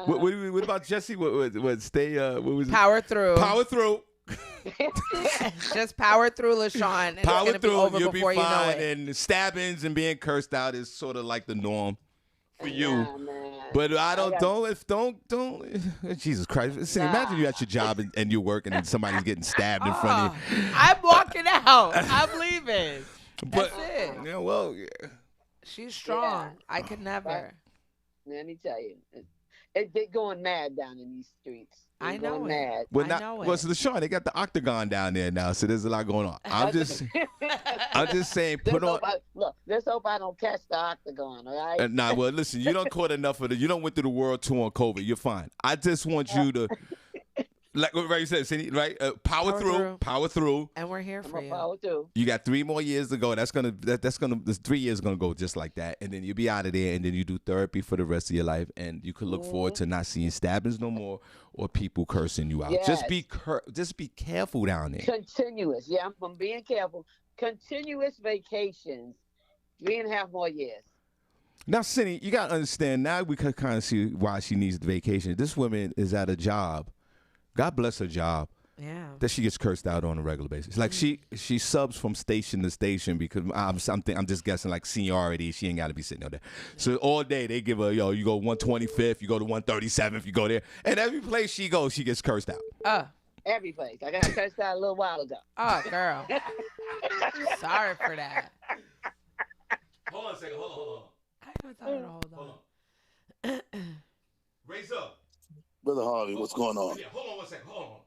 Speaker 2: What about Jesse? What stay? What was it?
Speaker 3: power through.
Speaker 2: Power through.
Speaker 3: Just power through, LaShawn. And
Speaker 2: Power
Speaker 3: it's gonna
Speaker 2: through.
Speaker 3: Be over
Speaker 2: You'll be
Speaker 3: before you know
Speaker 2: fine.
Speaker 3: it.
Speaker 2: And stabbings and being cursed out is sort of like the norm for you.
Speaker 5: Nah, man.
Speaker 2: But I don't. Jesus Christ! See, imagine you at your job and you're working and somebody's getting stabbed in front of you.
Speaker 3: I'm walking out. I'm leaving.
Speaker 2: But
Speaker 3: That's it.
Speaker 2: yeah, well,
Speaker 3: She's strong.
Speaker 5: Yeah.
Speaker 3: I could never.
Speaker 5: Let me tell you, they're going mad down in these streets. They're
Speaker 3: I know
Speaker 5: going
Speaker 3: it.
Speaker 5: mad.
Speaker 2: well,
Speaker 3: I know
Speaker 2: well,
Speaker 3: it.
Speaker 2: so LaShawn, they got the octagon down there now, so there's a lot going on. I'm just saying,
Speaker 5: Let's hope I don't catch the octagon. All right.
Speaker 2: Nah, well, listen, you don't caught enough of you don't went through the world tour on COVID. You're fine. I just want you to, like what Ray said, Cindy, right? Power through.
Speaker 3: And we're here
Speaker 5: I'm
Speaker 3: for
Speaker 5: a
Speaker 3: you.
Speaker 5: power too.
Speaker 2: You got 3 more years to go. This 3 years gonna go just like that, and then you'll be out of there, and then you do therapy for the rest of your life, and you could look forward to not seeing stabbings no more or people cursing you out.
Speaker 5: Yes.
Speaker 2: Just be careful down there.
Speaker 5: Continuous. Yeah, I'm being careful. Continuous vacations. 3.5 more years.
Speaker 2: Now, Cindy, you gotta understand. Now we can kind of see why she needs the vacation. This woman is at a job. God bless her job.
Speaker 3: Yeah.
Speaker 2: That she gets cursed out on a regular basis. Like she subs from station to station because I'm just guessing like seniority. She ain't got to be sitting out there. So all day they give her, you go 125th, you go to 137th, you go there, and every place she goes, she gets cursed out.
Speaker 5: Every place. I got cursed out a little while ago.
Speaker 3: Oh, girl. Sorry for that.
Speaker 2: Hold on a second. Hold on.
Speaker 3: I haven't thought it. Hold on.
Speaker 2: Raise up.
Speaker 6: Brother Harvey, what's going on?
Speaker 2: Yeah, hold on 1 second. Hold on.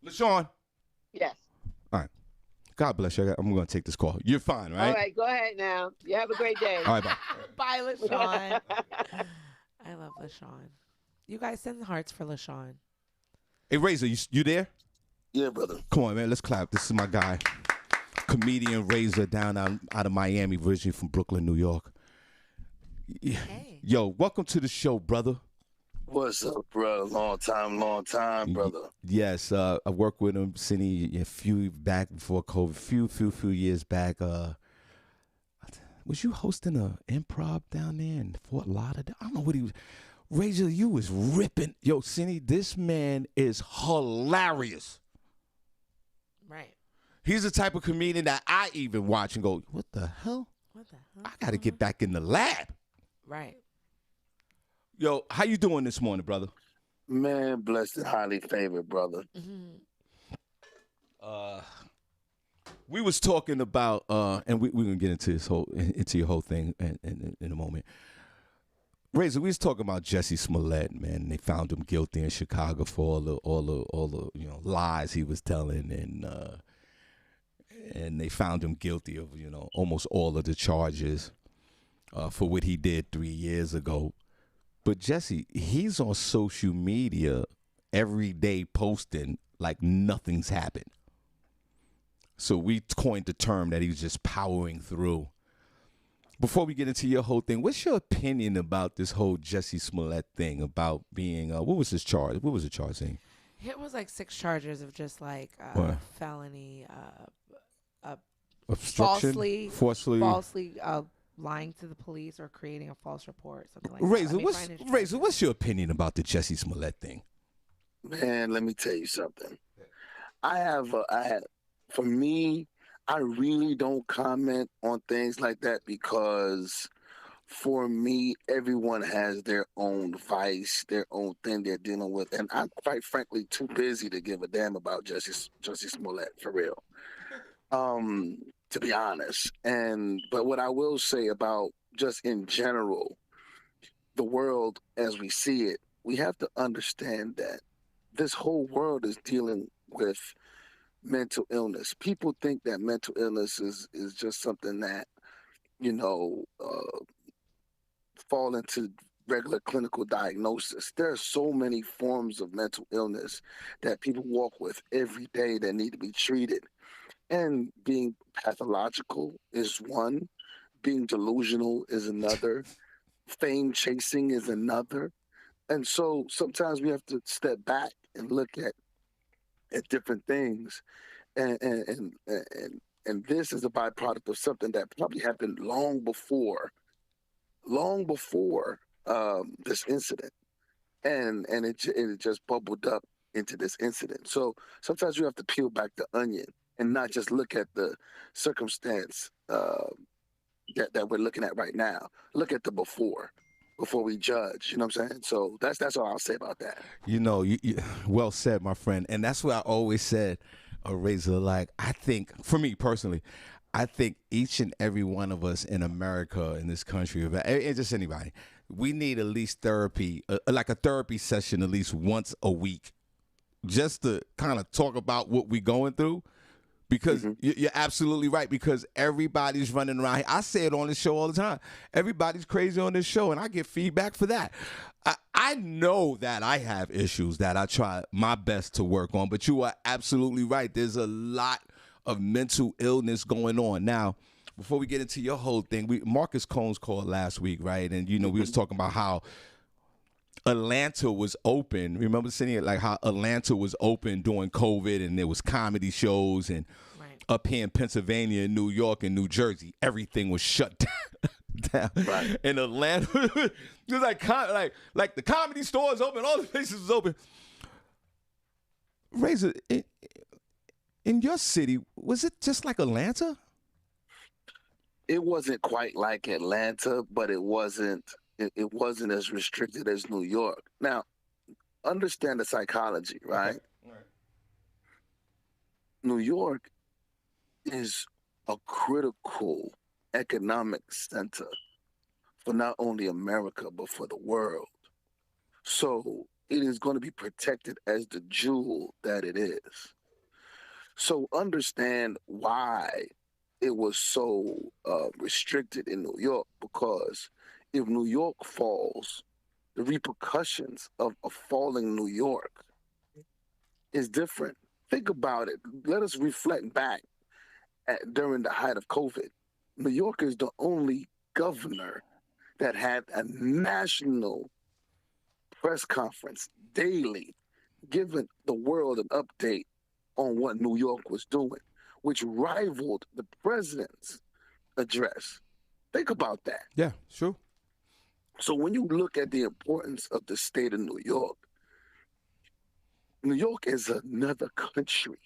Speaker 2: LaShawn.
Speaker 5: Yes.
Speaker 2: All right. God bless you. I'm going to take this call. You're fine, right?
Speaker 5: All right, go ahead now. You have a great day.
Speaker 2: All right, bye.
Speaker 3: Bye, LaShawn. I love LaShawn. You guys send hearts for LaShawn.
Speaker 2: Hey, Razor, you there?
Speaker 6: Yeah, brother.
Speaker 2: Come on, man. Let's clap. This is my guy. Comedian Razor down out of Miami, originally from Brooklyn, New York.
Speaker 3: Hey.
Speaker 2: Yo, welcome to the show, brother.
Speaker 6: What's up, brother? Long time, brother.
Speaker 2: Yes, I worked with him, Senny, a few back before COVID, few years back. Was you hosting a improv down there in Fort Lauderdale? I don't know what he was. Razor, you was ripping. Yo, Senny, this man is hilarious.
Speaker 3: Right.
Speaker 2: He's the type of comedian that I even watch and go, what the hell?
Speaker 3: What the hell?
Speaker 2: I got to get back in the lab.
Speaker 3: Right.
Speaker 2: Yo, how you doing this morning, brother?
Speaker 6: Man, blessed and highly favored, brother.
Speaker 3: Mm-hmm.
Speaker 2: We was talking about, and we're gonna get into your whole thing in a moment. Razor, we was talking about Jesse Smollett, man. They found him guilty in Chicago for all the lies he was telling, and they found him guilty of almost all of the charges for what he did 3 years ago. But Jesse, he's on social media every day posting like nothing's happened. So we coined the term that he was just powering through. Before we get into your whole thing, what's your opinion about this whole Jesse Smollett thing about being, what was his charge? What was the charge thing?
Speaker 3: It was like 6 charges of just like felony,
Speaker 2: Obstruction?
Speaker 3: falsely lying to the police or creating a false report, something like that.
Speaker 2: Razor, what's your opinion about the Jesse Smollett thing?
Speaker 6: Man, let me tell you something. For me, I really don't comment on things like that because for me, everyone has their own vice, their own thing they're dealing with. And I'm quite frankly too busy to give a damn about Jesse Smollett, for real. To be honest. But what I will say about just in general, the world as we see it, we have to understand that this whole world is dealing with mental illness. People think that mental illness is just something that, you know, fall into regular clinical diagnosis. There are so many forms of mental illness that people walk with every day that need to be treated. And being pathological is one, being delusional is another, fame chasing is another. And so sometimes we have to step back and look at different things. And this is a byproduct of something that probably happened long before this incident, and it just bubbled up into this incident. So sometimes you have to peel back the onion and not just look at the circumstance that we're looking at right now. Look at the before we judge. You know what I'm saying? So that's all I'll say about that.
Speaker 2: You know, you well said, my friend. And that's what I always said, Razor. Like, I think, for me personally, I think each and every one of us in America, in this country, and just anybody, we need at least therapy, like a therapy session at least once a week, just to kind of talk about what we're going through. Because you're absolutely right, because everybody's running around. I say it on this show all the time. Everybody's crazy on this show, and I get feedback for that. I know that I have issues that I try my best to work on, but you are absolutely right. There's a lot of mental illness going on. Now, before we get into your whole thing, Marcus Combs called last week, right? And, you know, we was talking about how Atlanta was open. Remember seeing it, like how Atlanta was open during COVID, and there was comedy shows, and up here in Pennsylvania and New York and New Jersey, everything was shut down. Right. In Atlanta, it was like the comedy stores open, all the places was open. Razor, in your city, was it just like Atlanta?
Speaker 6: It wasn't quite like Atlanta, but it wasn't as restricted as New York. Now, understand the psychology, right? Okay. New York is a critical economic center for not only America, but for the world. So it is going to be protected as the jewel that it is. So understand why it was so restricted in New York, because if New York falls, the repercussions of falling New York is different. Think about it. Let us reflect back during the height of COVID. New York is the only governor that had a national press conference daily, giving the world an update on what New York was doing, which rivaled the president's address. Think about that.
Speaker 2: Yeah, sure.
Speaker 6: So when you look at the importance of the state of New York is another country.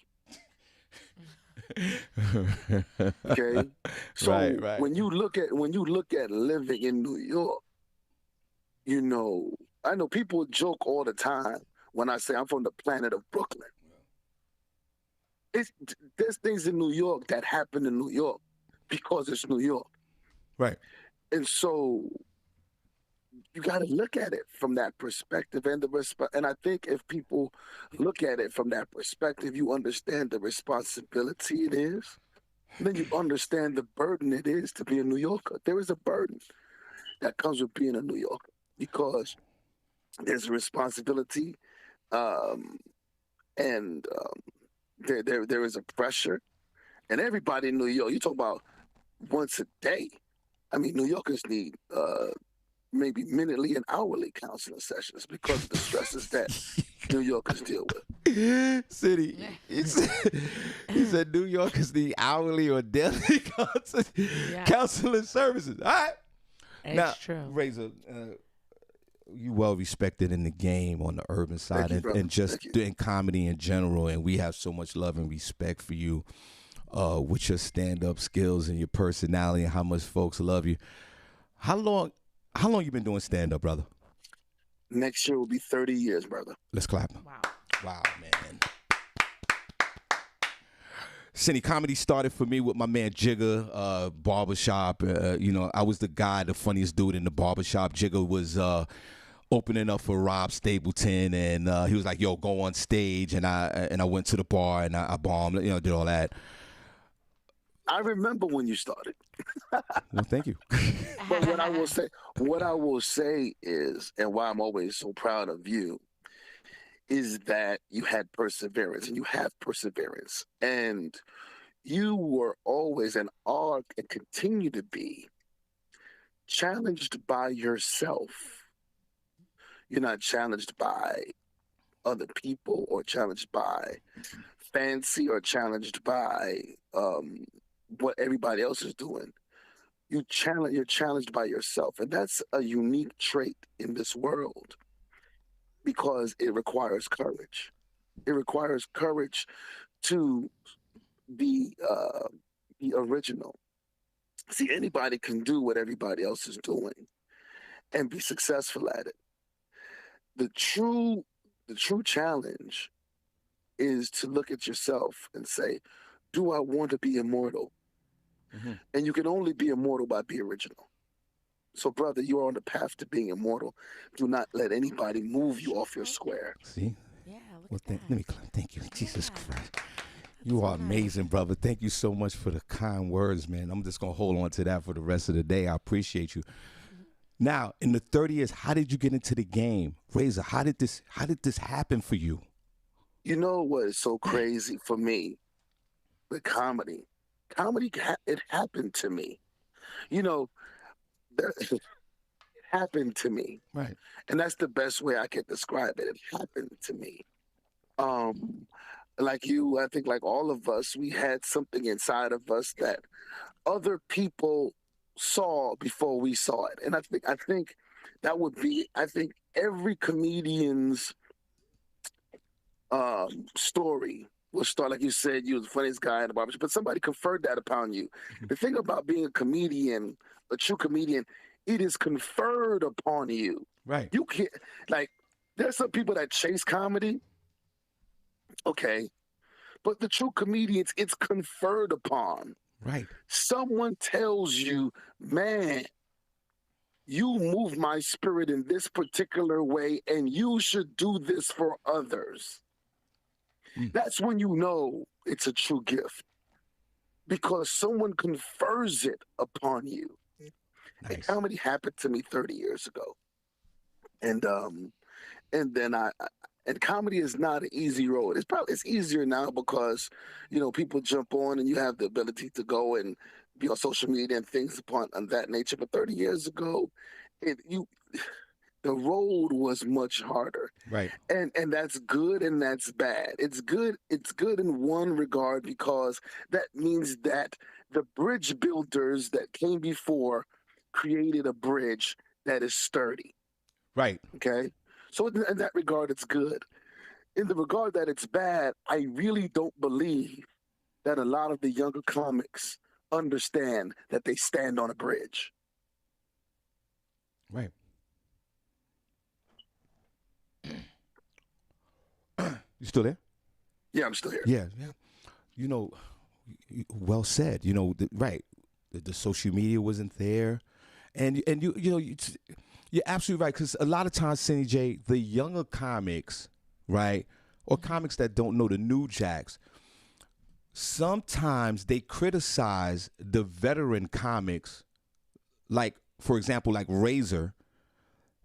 Speaker 6: Okay? So
Speaker 2: right.
Speaker 6: when you look at living in New York, you know, I know people joke all the time when I say I'm from the planet of Brooklyn. There's things in New York that happen in New York because it's New York.
Speaker 2: Right.
Speaker 6: And so you got to look at it from that perspective, and I think if people look at it from that perspective, you understand the responsibility it is. Then you understand the burden it is to be a New Yorker. There is a burden that comes with being a New Yorker, because there's a responsibility, and there is a pressure, and everybody in New York, you talk about once a day. I mean, New Yorkers need maybe minutely and hourly counseling sessions because of the stresses that New Yorkers deal with.
Speaker 2: City, he said New Yorkers need hourly or daily counseling services. All right.
Speaker 3: It's
Speaker 2: now,
Speaker 3: true.
Speaker 2: Razor, you well respected in the game on the urban side, and just in comedy in general, and we have so much love and respect for you with your stand-up skills and your personality and how much folks love you. How long you been doing stand-up, brother?
Speaker 6: Next year will be 30 years, brother.
Speaker 2: Let's clap. Wow, man. Senny, comedy started for me with my man Jigga, barbershop. You know, I was the guy, the funniest dude in the barbershop. Jigga was opening up for Rob Stapleton, and he was like, "Yo, go on stage," and I went to the bar and I bombed, did all that.
Speaker 6: I remember when you started.
Speaker 2: Well, thank you.
Speaker 6: But what I will say is, and why I'm always so proud of you, is that you had perseverance, and you have perseverance, and you were always and are and continue to be challenged by yourself. You're not challenged by other people or challenged by fancy or challenged by what everybody else is doing. You're challenged by yourself, and that's a unique trait in this world because it requires courage. It requires courage to be original. See, anybody can do what everybody else is doing and be successful at it. The true challenge is to look at yourself and say, do I want to be immortal? Mm-hmm. And you can only be immortal by being original. So, brother, you are on the path to being immortal. Do not let anybody move you off your square.
Speaker 2: See?
Speaker 3: Yeah, look at that.
Speaker 2: Let me thank you. Jesus Christ. You are amazing, brother. Thank you so much for the kind words, man. I'm just going to hold on to that for the rest of the day. I appreciate you. Now, in the 30 years, how did you get into the game? Razor, how did this happen for you?
Speaker 6: You know what is so crazy for me? The comedy. It happened to me. It happened to me.
Speaker 2: Right.
Speaker 6: And that's the best way I can describe it. It happened to me. Like you, I think like all of us, we had something inside of us that other people saw before we saw it. And I think that would be, every comedian's story will start, like you said, you was the funniest guy in the barbershop, but somebody conferred that upon you. Mm-hmm. The thing about being a comedian, a true comedian, it is conferred upon you.
Speaker 2: Right.
Speaker 6: You can't, there's some people that chase comedy. Okay. But the true comedians, it's conferred upon.
Speaker 2: Right.
Speaker 6: Someone tells you, man, you move my spirit in this particular way, and you should do this for others. That's when you know it's a true gift, because someone confers it upon you. Nice. And comedy happened to me 30 years ago, and then and comedy is not an easy road. It's easier now because people jump on and you have the ability to go and be on social media and things on that nature. But 30 years ago, the road was much harder.
Speaker 2: Right.
Speaker 6: And that's good and that's bad. It's good in one regard because that means that the bridge builders that came before created a bridge that is sturdy.
Speaker 2: Right.
Speaker 6: Okay? So in that regard, it's good. In the regard that it's bad, I really don't believe that a lot of the younger comics understand that they stand on a bridge.
Speaker 2: Right. You still there?
Speaker 6: Yeah, I'm still here.
Speaker 2: Yeah. Well said. Right. The social media wasn't there, and you're absolutely right, because a lot of times, Senny J, the younger comics, right, or comics that don't know the new jacks, sometimes they criticize the veteran comics, like, for example, like Razor,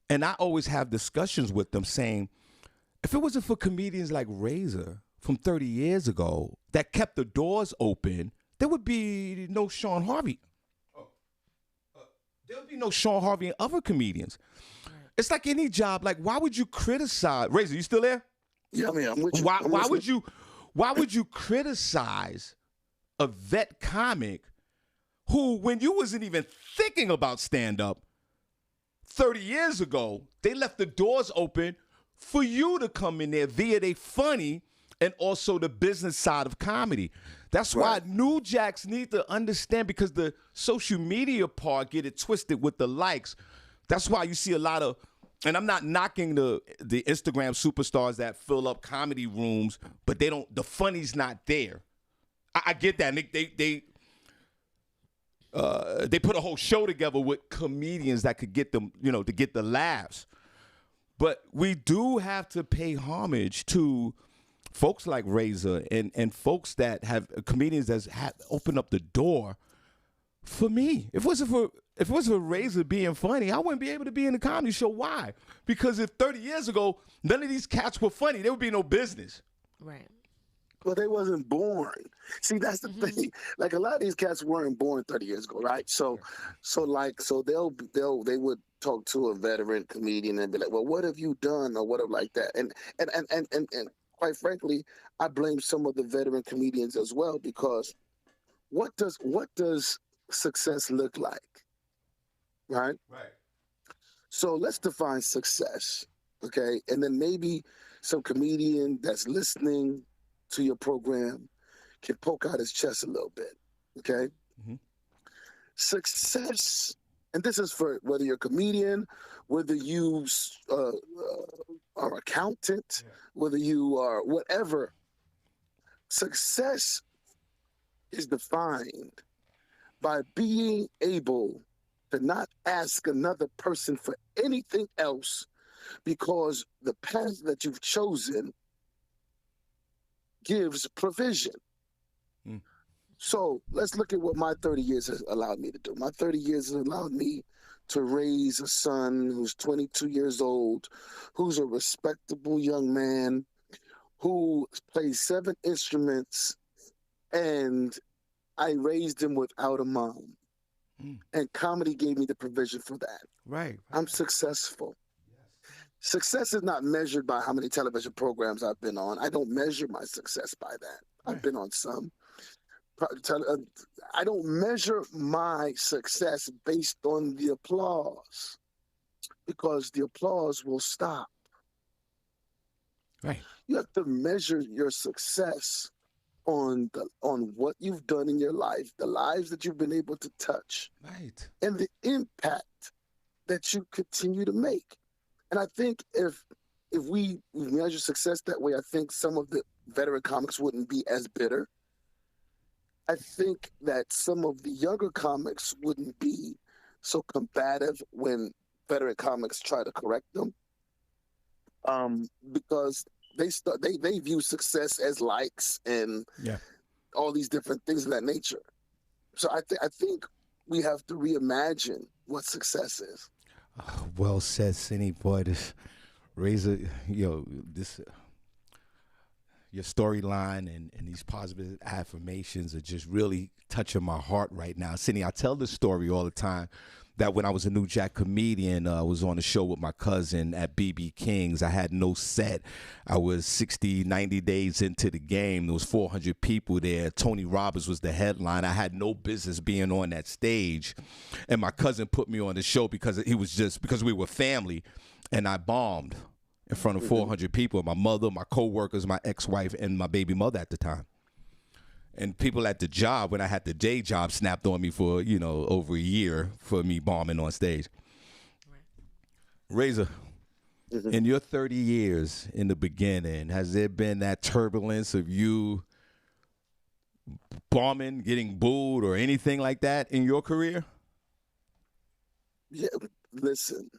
Speaker 2: and I always have discussions with them saying, if it wasn't for comedians like Razor from 30 years ago that kept the doors open, there would be no Shawn Harvey. There would be no Shawn Harvey and other comedians. It's like any job. Like, why would you criticize? Razor, you still there?
Speaker 6: Yeah, man, I'm with you.
Speaker 2: Why would you criticize a vet comic who, when you wasn't even thinking about stand-up 30 years ago, they left the doors open for you to come in there via they funny and also the business side of comedy. That's why new jacks need to understand, because the social media part get it twisted with the likes. That's why you see a lot of, and I'm not knocking the Instagram superstars that fill up comedy rooms, but the funny's not there. I get that. They put a whole show together with comedians that could get them, to get the laughs. But we do have to pay homage to folks like Razor and folks that have comedians that have opened up the door for me. If it wasn't for Razor being funny, I wouldn't be able to be in the comedy show. Why? Because if 30 years ago, none of these cats were funny, there would be no business.
Speaker 3: Right.
Speaker 6: Well, they wasn't born. See, that's the thing. Like a lot of these cats weren't born 30 years ago, right? So they would talk to a veteran comedian and be like, "Well, what have you done?" or whatever like that. And quite frankly, I blame some of the veteran comedians as well, because what does success look like, right?
Speaker 2: Right.
Speaker 6: So let's define success, okay? And then maybe some comedian that's listening to your program can poke out his chest a little bit, okay? Success, and this is for whether you're a comedian, whether you are accountant, whether you are whatever. Success is defined by being able to not ask another person for anything else, because the path that you've chosen gives provision. So let's look at what my 30 years has allowed me to do. My 30 years has allowed me to raise a son who's 22 years old, who's a respectable young man, who plays 7 instruments, and I raised him without a mom. And comedy gave me the provision for that.
Speaker 2: Right.
Speaker 6: I'm successful. Success is not measured by how many television programs I've been on. I don't measure my success by that. I've been on some. I don't measure my success based on the applause, because the applause will stop.
Speaker 2: Right.
Speaker 6: You have to measure your success on what you've done in your life, the lives that you've been able to touch,
Speaker 2: Right.
Speaker 6: and the impact that you continue to make. And I think if we measure success that way, I think some of the veteran comics wouldn't be as bitter. I think that some of the younger comics wouldn't be so combative when veteran comics try to correct them, because they view success as likes and all these different things of that nature. So I think we have to reimagine what success is.
Speaker 2: Well said, Senny. Boy, this Razor, this your storyline and these positive affirmations are just really touching my heart right now. Senny, I tell this story all the time, that when I was a New Jack comedian, I was on a show with my cousin at BB King's. I had no set. I was 60, 90 days into the game. There was 400 people there. Tony Roberts was the headline. I had no business being on that stage. And my cousin put me on the show because we were family, and I bombed in front of 400 people. My mother, my coworkers, my ex-wife, and my baby mother at the time. And people at the job, when I had the day job, snapped on me for, over a year for me bombing on stage. Right. Razor, in your 30 years in the beginning, has there been that turbulence of you bombing, getting booed, or anything like that in your career?
Speaker 6: Yeah, listen.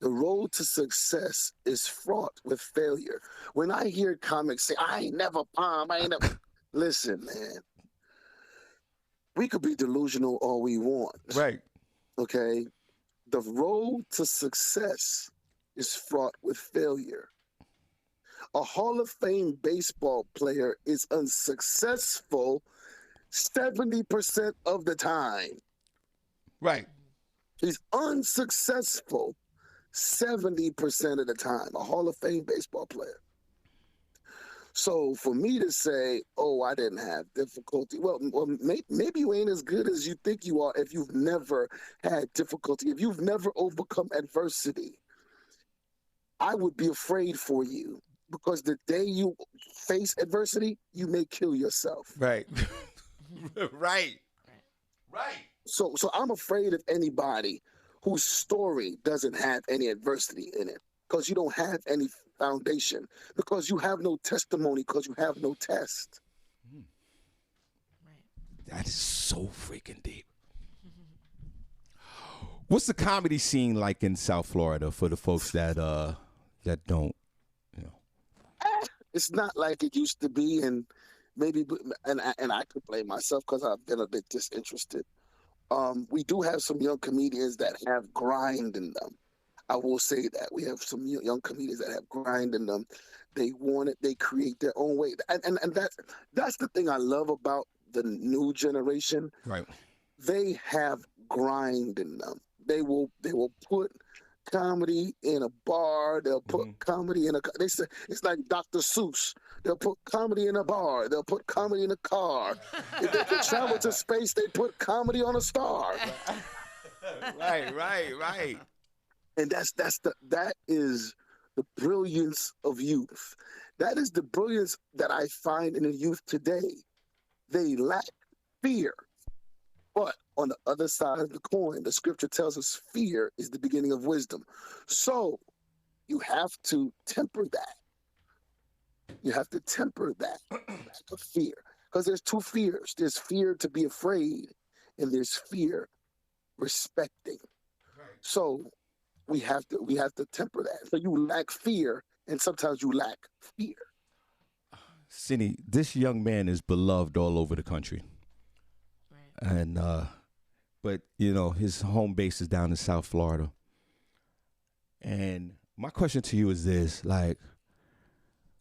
Speaker 6: The road to success is fraught with failure. When I hear comics say, "I ain't never bomb, I ain't never..." Listen, man, we could be delusional all we want.
Speaker 2: Right.
Speaker 6: Okay? The road to success is fraught with failure. A Hall of Fame baseball player is unsuccessful 70% of the time.
Speaker 2: Right.
Speaker 6: He's unsuccessful 70% of the time, a Hall of Fame baseball player. So for me to say, "Oh, I didn't have difficulty," well, maybe you ain't as good as you think you are if you've never had difficulty, if you've never overcome adversity. I would be afraid for you, because the day you face adversity, you may kill yourself.
Speaker 2: Right. Right.
Speaker 6: So I'm afraid of anybody whose story doesn't have any adversity in it, because you don't have any foundation, because you have no testimony, because you have no test.
Speaker 2: That is so freaking deep. What's the comedy scene like in South Florida for the folks that that don't, you know.
Speaker 6: It's not like it used to be, and maybe, and I could blame myself because I've been a bit disinterested. We do have some young comedians that have grind in them. I will say that we have some young comedians that have grind in them. They want it. They create their own way, and that's the thing I love about the new generation.
Speaker 2: Right.
Speaker 6: They have grind in them. They will put comedy in a bar. They'll put comedy in a. They say it's like Dr. Seuss. They'll put comedy in a bar. They'll put comedy in a car. If they could travel to space, they put comedy on a star.
Speaker 2: Right.
Speaker 6: And that is the brilliance of youth. That is the brilliance that I find in the youth today. They lack fear. But on the other side of the coin, the scripture tells us fear is the beginning of wisdom. So you have to temper that. You have to temper that lack of fear. Because there's two fears. There's fear to be afraid, and there's fear respecting. Right. So we have to temper that. So you lack fear, and sometimes you lack fear.
Speaker 2: Senny, this young man is beloved all over the country. Right. And but you know, his home base is down in South Florida. And my question to you is this, like,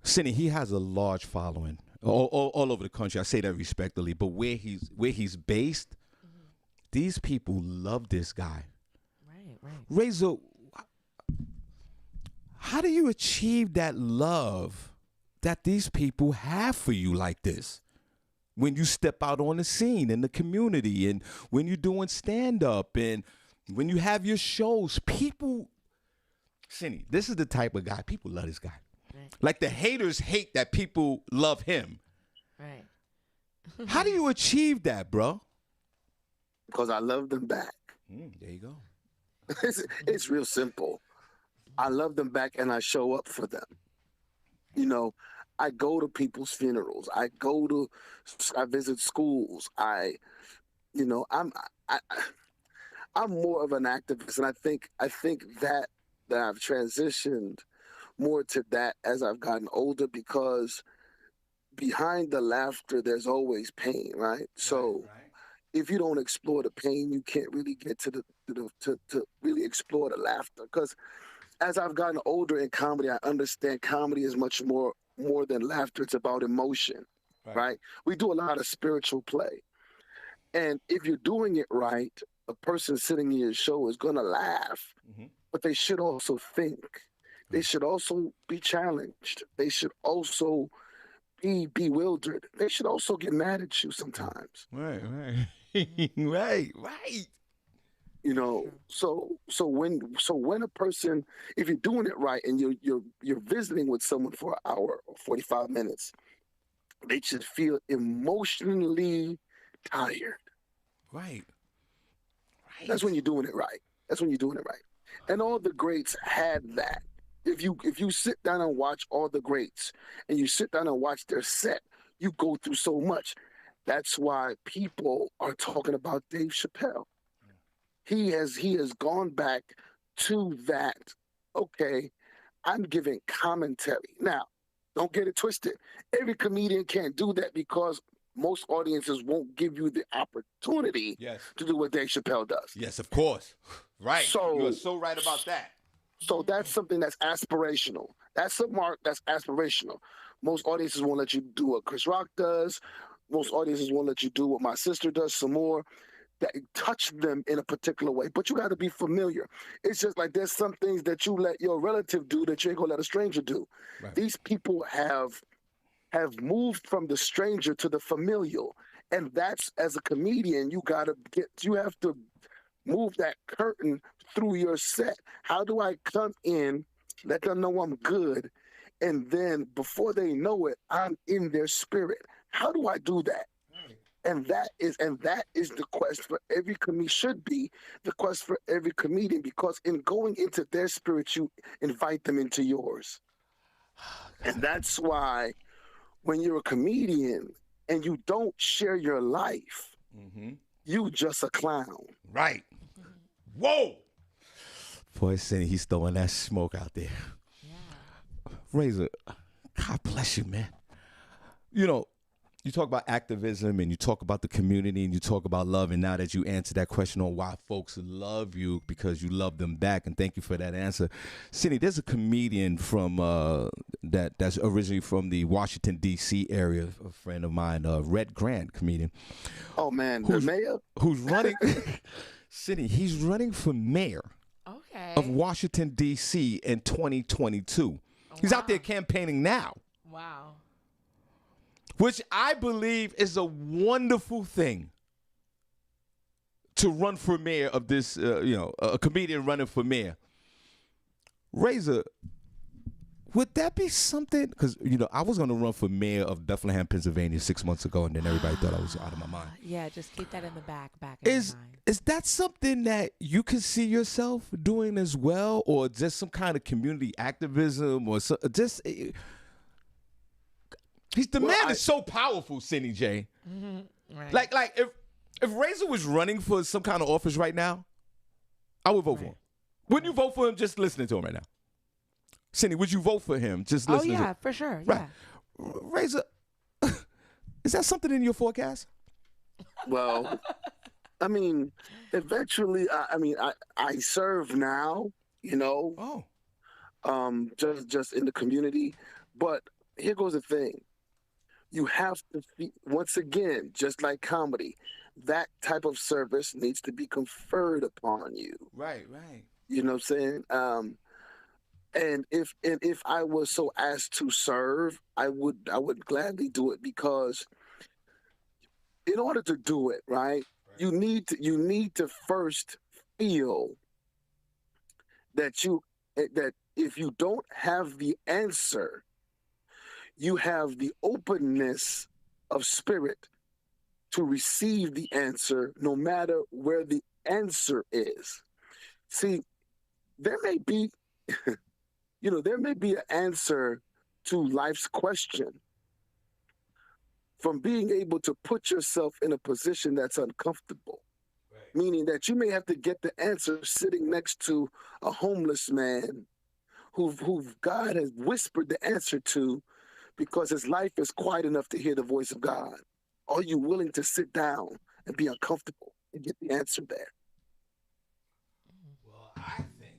Speaker 2: Senny, he has a large following all over the country. I say that respectfully, but where he's based, these people love this guy. Right. Razor, how do you achieve that love that these people have for you like this? When you step out on the scene in the community, and when you're doing stand-up, and when you have your shows, people, Senny, this is the type of guy, people love this guy. Right. Like the haters hate that people love him. Right. How do you achieve that, bro?
Speaker 6: Because I love them back.
Speaker 2: There you go.
Speaker 6: It's real simple. I love them back, and I show up for them. You know, I go to people's funerals. I visit schools. I'm more of an activist, and I think that I've transitioned more to that as I've gotten older, because behind the laughter, there's always pain, right? So if you don't explore the pain, you can't really get to really explore the laughter. Because as I've gotten older in comedy, I understand comedy is much more than laughter. It's about emotion, right? We do a lot of spiritual play. And if you're doing it right, a person sitting in your show is going to laugh, but they should also think. They should also be challenged. They should also be bewildered. They should also get mad at you sometimes.
Speaker 2: Right. Right.
Speaker 6: You know, so when a person, if you're doing it right and you're visiting with someone for an hour or 45 minutes, they should feel emotionally tired.
Speaker 2: Right.
Speaker 6: That's when you're doing it right. And all the greats had that. If you sit down and watch all the greats, and you sit down and watch their set, you go through so much. That's why people are talking about Dave Chappelle. He has gone back to that. Okay, I'm giving commentary. Now, don't get it twisted. Every comedian can't do that, because most audiences won't give you the opportunity to do what Dave Chappelle does.
Speaker 2: Yes, of course. Right.
Speaker 6: So,
Speaker 2: you're so right about that.
Speaker 6: So that's something that's aspirational. That's a mark that's aspirational. Most audiences won't let you do what Chris Rock does. Most audiences won't let you do what my sister does some more. That touch them in a particular way. But you got to be familiar. It's just like there's some things that you let your relative do that you ain't going to let a stranger do. Right. These people have moved from the stranger to the familial. And that's, as a comedian, you have to move that curtain through your set. How do I come in, let them know I'm good, and then before they know it, I'm in their spirit? How do I do that? And that is the quest for every comedian, should be the quest for every comedian, because in going into their spirit, you invite them into yours. And that's why when you're a comedian and you don't share your life, you just a clown.
Speaker 2: Right. Whoa. Boy, Senny, he's throwing that smoke out there. Razor, God bless you, man. You know, you talk about activism and you talk about the community and you talk about love, and now that you answered that question on why folks love you, because you love them back, and thank you for that answer. Senny, there's a comedian from that's originally from the Washington, D.C. area, a friend of mine, Red Grant, comedian.
Speaker 6: Oh, man, the mayor?
Speaker 2: Who's running, Senny, he's running for mayor of Washington, D.C. in 2022. He's out there campaigning now.
Speaker 3: Wow.
Speaker 2: Which I believe is a wonderful thing to run for mayor of this, a comedian running for mayor. Razor, would that be something? Because, I was going to run for mayor of Bethlehem, Pennsylvania 6 months ago, and then everybody thought I was out of my mind.
Speaker 3: Yeah, just keep that in the back in your mind.
Speaker 2: Is that something that you can see yourself doing as well, or just some kind of community activism, or just... The man is so powerful, Senny J.
Speaker 3: Mm-hmm. Right.
Speaker 2: Like if Razor was running for some kind of office right now, I would vote for him. Wouldn't you vote for him just listening to him right now? Senny, would you vote for him just listening to him?
Speaker 3: For sure.
Speaker 2: Right.
Speaker 3: Yeah.
Speaker 2: Razor, is that something in your forecast?
Speaker 6: Well, I mean, eventually, I serve now, just in the community. But here goes the thing. You have to, once again, just like comedy, that type of service needs to be conferred upon you.
Speaker 2: Right.
Speaker 6: You know what I'm saying? And if I was so asked to serve, I would gladly do it, because in order to do it, right, you need to first feel that if you don't have the answer, you have the openness of spirit to receive the answer, no matter where the answer is. See, there may be, there may be an answer to life's question from being able to put yourself in a position that's uncomfortable. Right. Meaning that you may have to get the answer sitting next to a homeless man who God has whispered the answer to, because his life is quiet enough to hear the voice of God. Are you willing to sit down and be uncomfortable and get the answer there?
Speaker 2: Well, I think.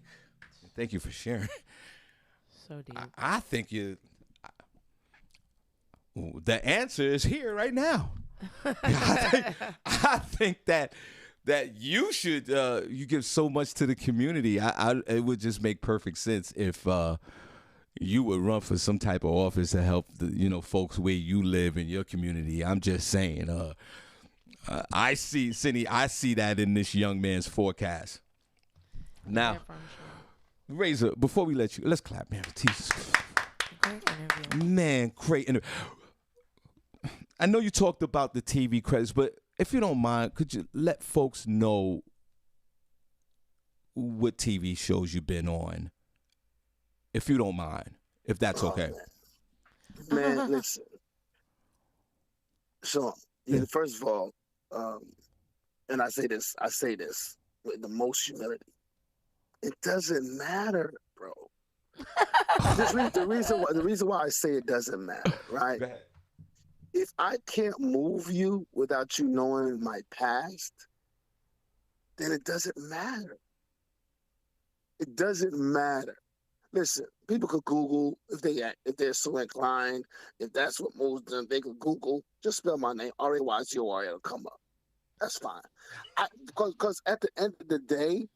Speaker 2: Thank you for sharing.
Speaker 3: So deep.
Speaker 2: I think the answer is here right now. I think that you should you give so much to the community. It would just make perfect sense if you would run for some type of office to help the folks where you live in your community. I'm just saying. I see, Senny. I see that in this young man's forecast. Now, Razor, before we let you, let's clap, man. Jesus.
Speaker 3: Great interview.
Speaker 2: Man, great interview. I know you talked about the TV credits, but if you don't mind, could you let folks know what TV shows you've been on? If you don't mind, if that's okay.
Speaker 6: Man, listen. So, first of all, and I say this with the most humility. It doesn't matter, bro. The reason why I say it doesn't matter, right? If I can't move you without you knowing my past, then it doesn't matter. It doesn't matter. Listen, people could Google if they're so inclined. If that's what moves them, they could Google. Just spell my name, Rayzor. It'll come up. That's fine. Because at the end of the day,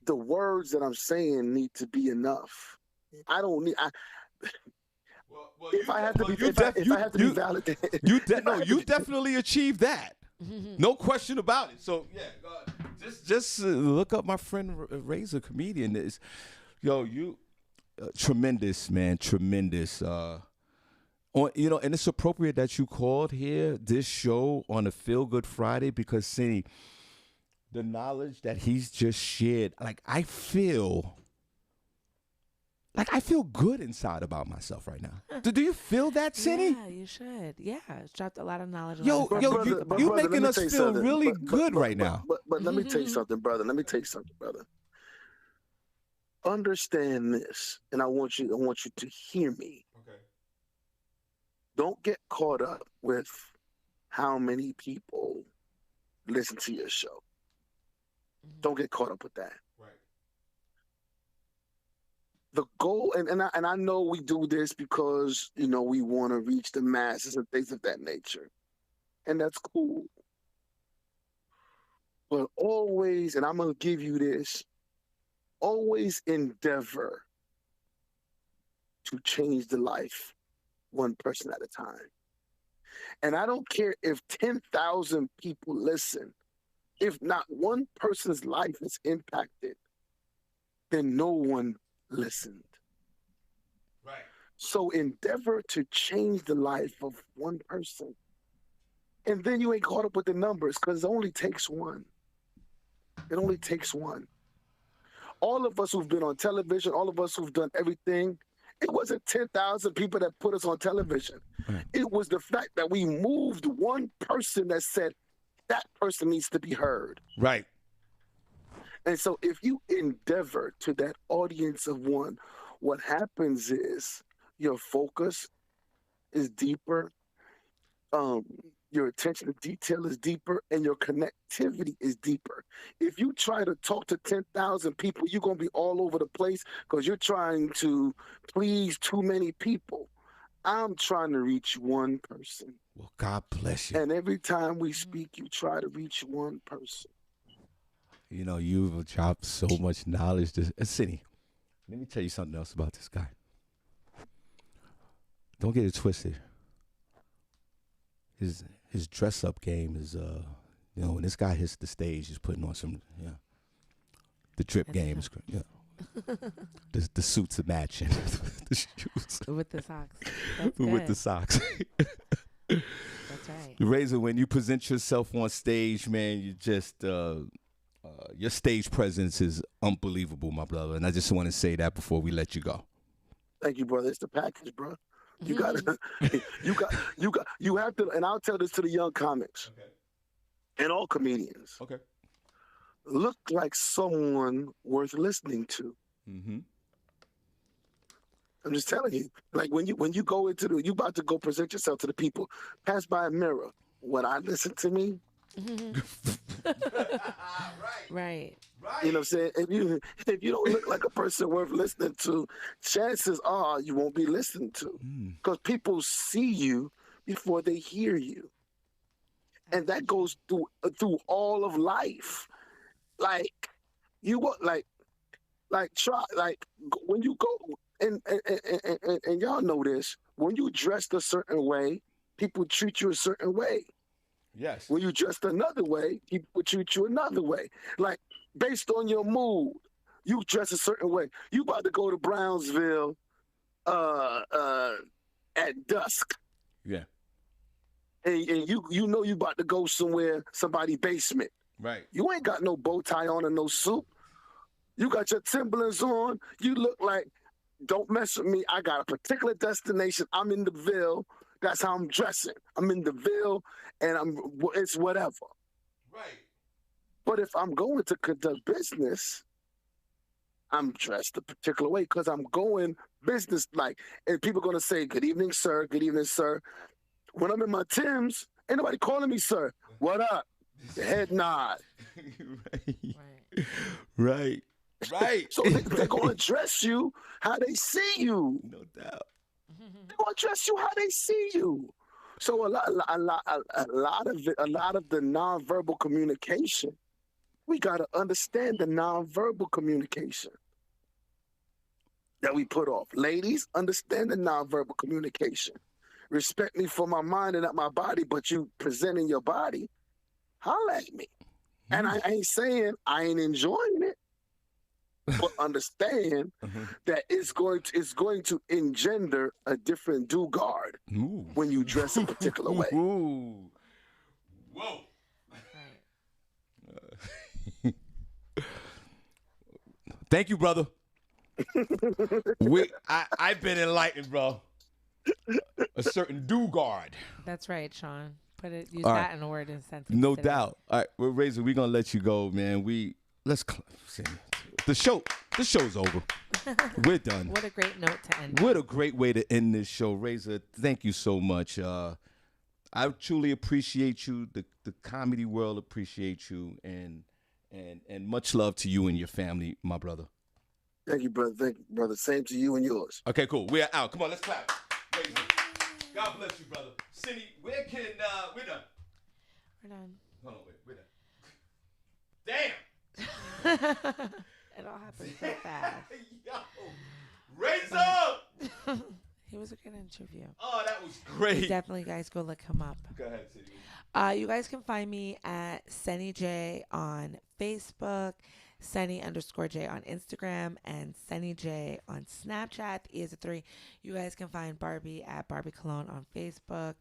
Speaker 6: the words that I'm saying need to be enough. I don't need. If I have to be validated,
Speaker 2: you definitely achieved that. No question about it. So just look up my friend Razor, comedian. You tremendous, man, tremendous. And it's appropriate that you called here this show on a Feel Good Friday, because Senny, the knowledge that he's just shared, I feel good inside about myself right now. Do you feel that, Senny?
Speaker 3: Yeah, you should. Yeah, it's dropped a lot of knowledge.
Speaker 2: You making us feel really good right now.
Speaker 6: But let me tell you something, brother. understand this, and I want you to hear me.
Speaker 2: Okay.
Speaker 6: Don't get caught up with how many people listen to your show. Don't get caught up with that.
Speaker 2: Right.
Speaker 6: The goal, and I know we do this because we want to reach the masses and things of that nature, and that's cool. But always, and I'm gonna give you this, always endeavor to change the life one person at a time. And I don't care if 10,000 people listen. If not one person's life is impacted, then no one listened.
Speaker 2: Right.
Speaker 6: So endeavor to change the life of one person. And then you ain't caught up with the numbers because it only takes one. It only takes one. All of us who've been on television, all of us who've done everything, it wasn't 10,000 people that put us on television.
Speaker 2: Right.
Speaker 6: It was the fact that we moved one person that said, that person needs to be heard.
Speaker 2: Right.
Speaker 6: And so if you endeavor to that audience of one, what happens is your focus is deeper, your attention to detail is deeper, and your connectivity is deeper. If you try to talk to 10,000 people, you're going to be all over the place because you're trying to please too many people. I'm trying to reach one person.
Speaker 2: Well, God bless you.
Speaker 6: And every time we speak, you try to reach one person.
Speaker 2: You've dropped so much knowledge. Senny, let me tell you something else about this guy. Don't get it twisted. His dress up game is when this guy hits the stage, he's putting on some the drip game is the suits are matching the shoes
Speaker 3: with the socks. That's good.
Speaker 2: with the socks.
Speaker 3: That's right.
Speaker 2: Razor, when you present yourself on stage, man, you just your stage presence is unbelievable, my brother. And I just want to say that before we let you go.
Speaker 6: Thank you, brother. It's the package, bro. You gotta, you have to, and I'll tell this to the young comics and all comedians.
Speaker 2: Okay.
Speaker 6: Look like someone worth listening to.
Speaker 2: Mm-hmm.
Speaker 6: I'm just telling you, like when you go into you about to go present yourself to the people, pass by a mirror. When I listen to me,
Speaker 3: Right.
Speaker 6: you know what I'm saying? If you don't look like a person worth listening to, chances are you won't be listened to because people see you before they hear you, and that goes through all of life. Like you want try when you go and y'all know this, when you dressed a certain way, people treat you a certain way.
Speaker 2: Yes.
Speaker 6: When you dressed another way, people treat you another way. Like based on your mood, you dress a certain way. You about to go to Brownsville at dusk.
Speaker 2: Yeah.
Speaker 6: And you know you about to go somewhere, somebody's basement.
Speaker 2: Right.
Speaker 6: You ain't got no bow tie on and no suit. You got your Timberlands on. You look like, don't mess with me. I got a particular destination. I'm in the Ville. That's how I'm dressing. I'm in the Ville, and it's whatever.
Speaker 2: Right.
Speaker 6: But if I'm going to conduct business, I'm dressed a particular way because I'm going business-like. And people are going to say, good evening, sir. Good evening, sir. When I'm in my Timbs, ain't nobody calling me sir. What up? The head nod.
Speaker 2: Right.
Speaker 6: So they're going to dress you how they see you.
Speaker 2: No doubt.
Speaker 6: They're going to dress you how they see you. So a lot of the nonverbal communication, we got to understand the nonverbal communication that we put off. Ladies, understand the nonverbal communication. Respect me for my mind and not my body, but you presenting your body, holla at me. And I ain't saying I ain't enjoying it, but understand that it's going to engender a different do-guard when you dress a particular way.
Speaker 2: Ooh. Whoa. Thank you, brother. I've been enlightened, bro. A certain do-guard.
Speaker 3: That's right, Shawn. Use
Speaker 2: All
Speaker 3: that
Speaker 2: right.
Speaker 3: in a word and sentence.
Speaker 2: No
Speaker 3: today.
Speaker 2: doubt. All right, well, Razor, we're gonna let you go, man. Let's see. the show's over. We're done.
Speaker 3: What a great note to end.
Speaker 2: What a great way to end this show. Razor, thank you so much. I truly appreciate you. The comedy world appreciates you, and much love to you and your family, my brother.
Speaker 6: Thank you, brother. Thank you, brother. Same to you and yours.
Speaker 2: Okay, cool. We're out. Come on, let's clap. Razor. God bless you, brother. Senny, where can we're done.
Speaker 3: We're done.
Speaker 2: Hold on, wait, we're done. Damn.
Speaker 3: It all happened so fast.
Speaker 2: Yo, Razor.
Speaker 3: He was a good interview.
Speaker 2: Oh, that was great.
Speaker 3: Definitely, guys, go look him up.
Speaker 2: Go ahead, Senny.
Speaker 3: You guys can find me at Senny J on Facebook, Senny_J on Instagram, and Senny J on Snapchat. The E is a 3. You guys can find Barbi at Barbi Cologne on Facebook.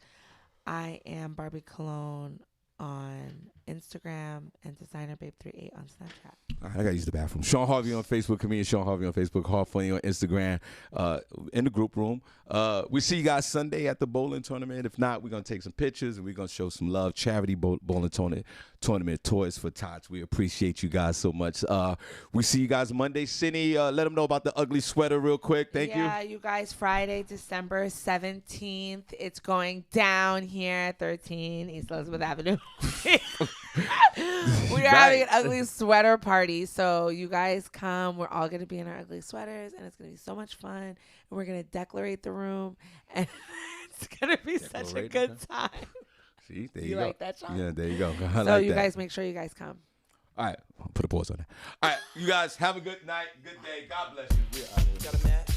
Speaker 3: I am Barbi Cologne on Instagram and Designer Babe 38 on Snapchat.
Speaker 2: All right, I gotta use the bathroom. Shawn Harvey on Facebook, comedian Shawn Harvey on Facebook, Hard Funny on Instagram, in the group room. We see you guys Sunday at the bowling tournament. If not, we're gonna take some pictures and we're gonna show some love. Charity bowling tournament, Toys for Tots. We appreciate you guys so much. We see you guys Monday. Senny, let them know about the ugly sweater real quick. Thank you.
Speaker 3: Yeah, you guys, Friday, December 17th. It's going down here at 13 East Elizabeth Avenue. We are having an ugly sweater party. So you guys come. We're all going to be in our ugly sweaters, and it's going to be so much fun. And we're going to decorate the room, and it's going to be such a good time.
Speaker 2: See, there
Speaker 3: you
Speaker 2: you
Speaker 3: go.
Speaker 2: Like
Speaker 3: that, Shawn?
Speaker 2: Yeah, there you go.
Speaker 3: So
Speaker 2: like
Speaker 3: you
Speaker 2: that.
Speaker 3: guys make sure you guys come.
Speaker 2: All right, I'll put a pause on that. All right, you guys have a good night, good day. God bless you. We're out of here.
Speaker 7: Got a match?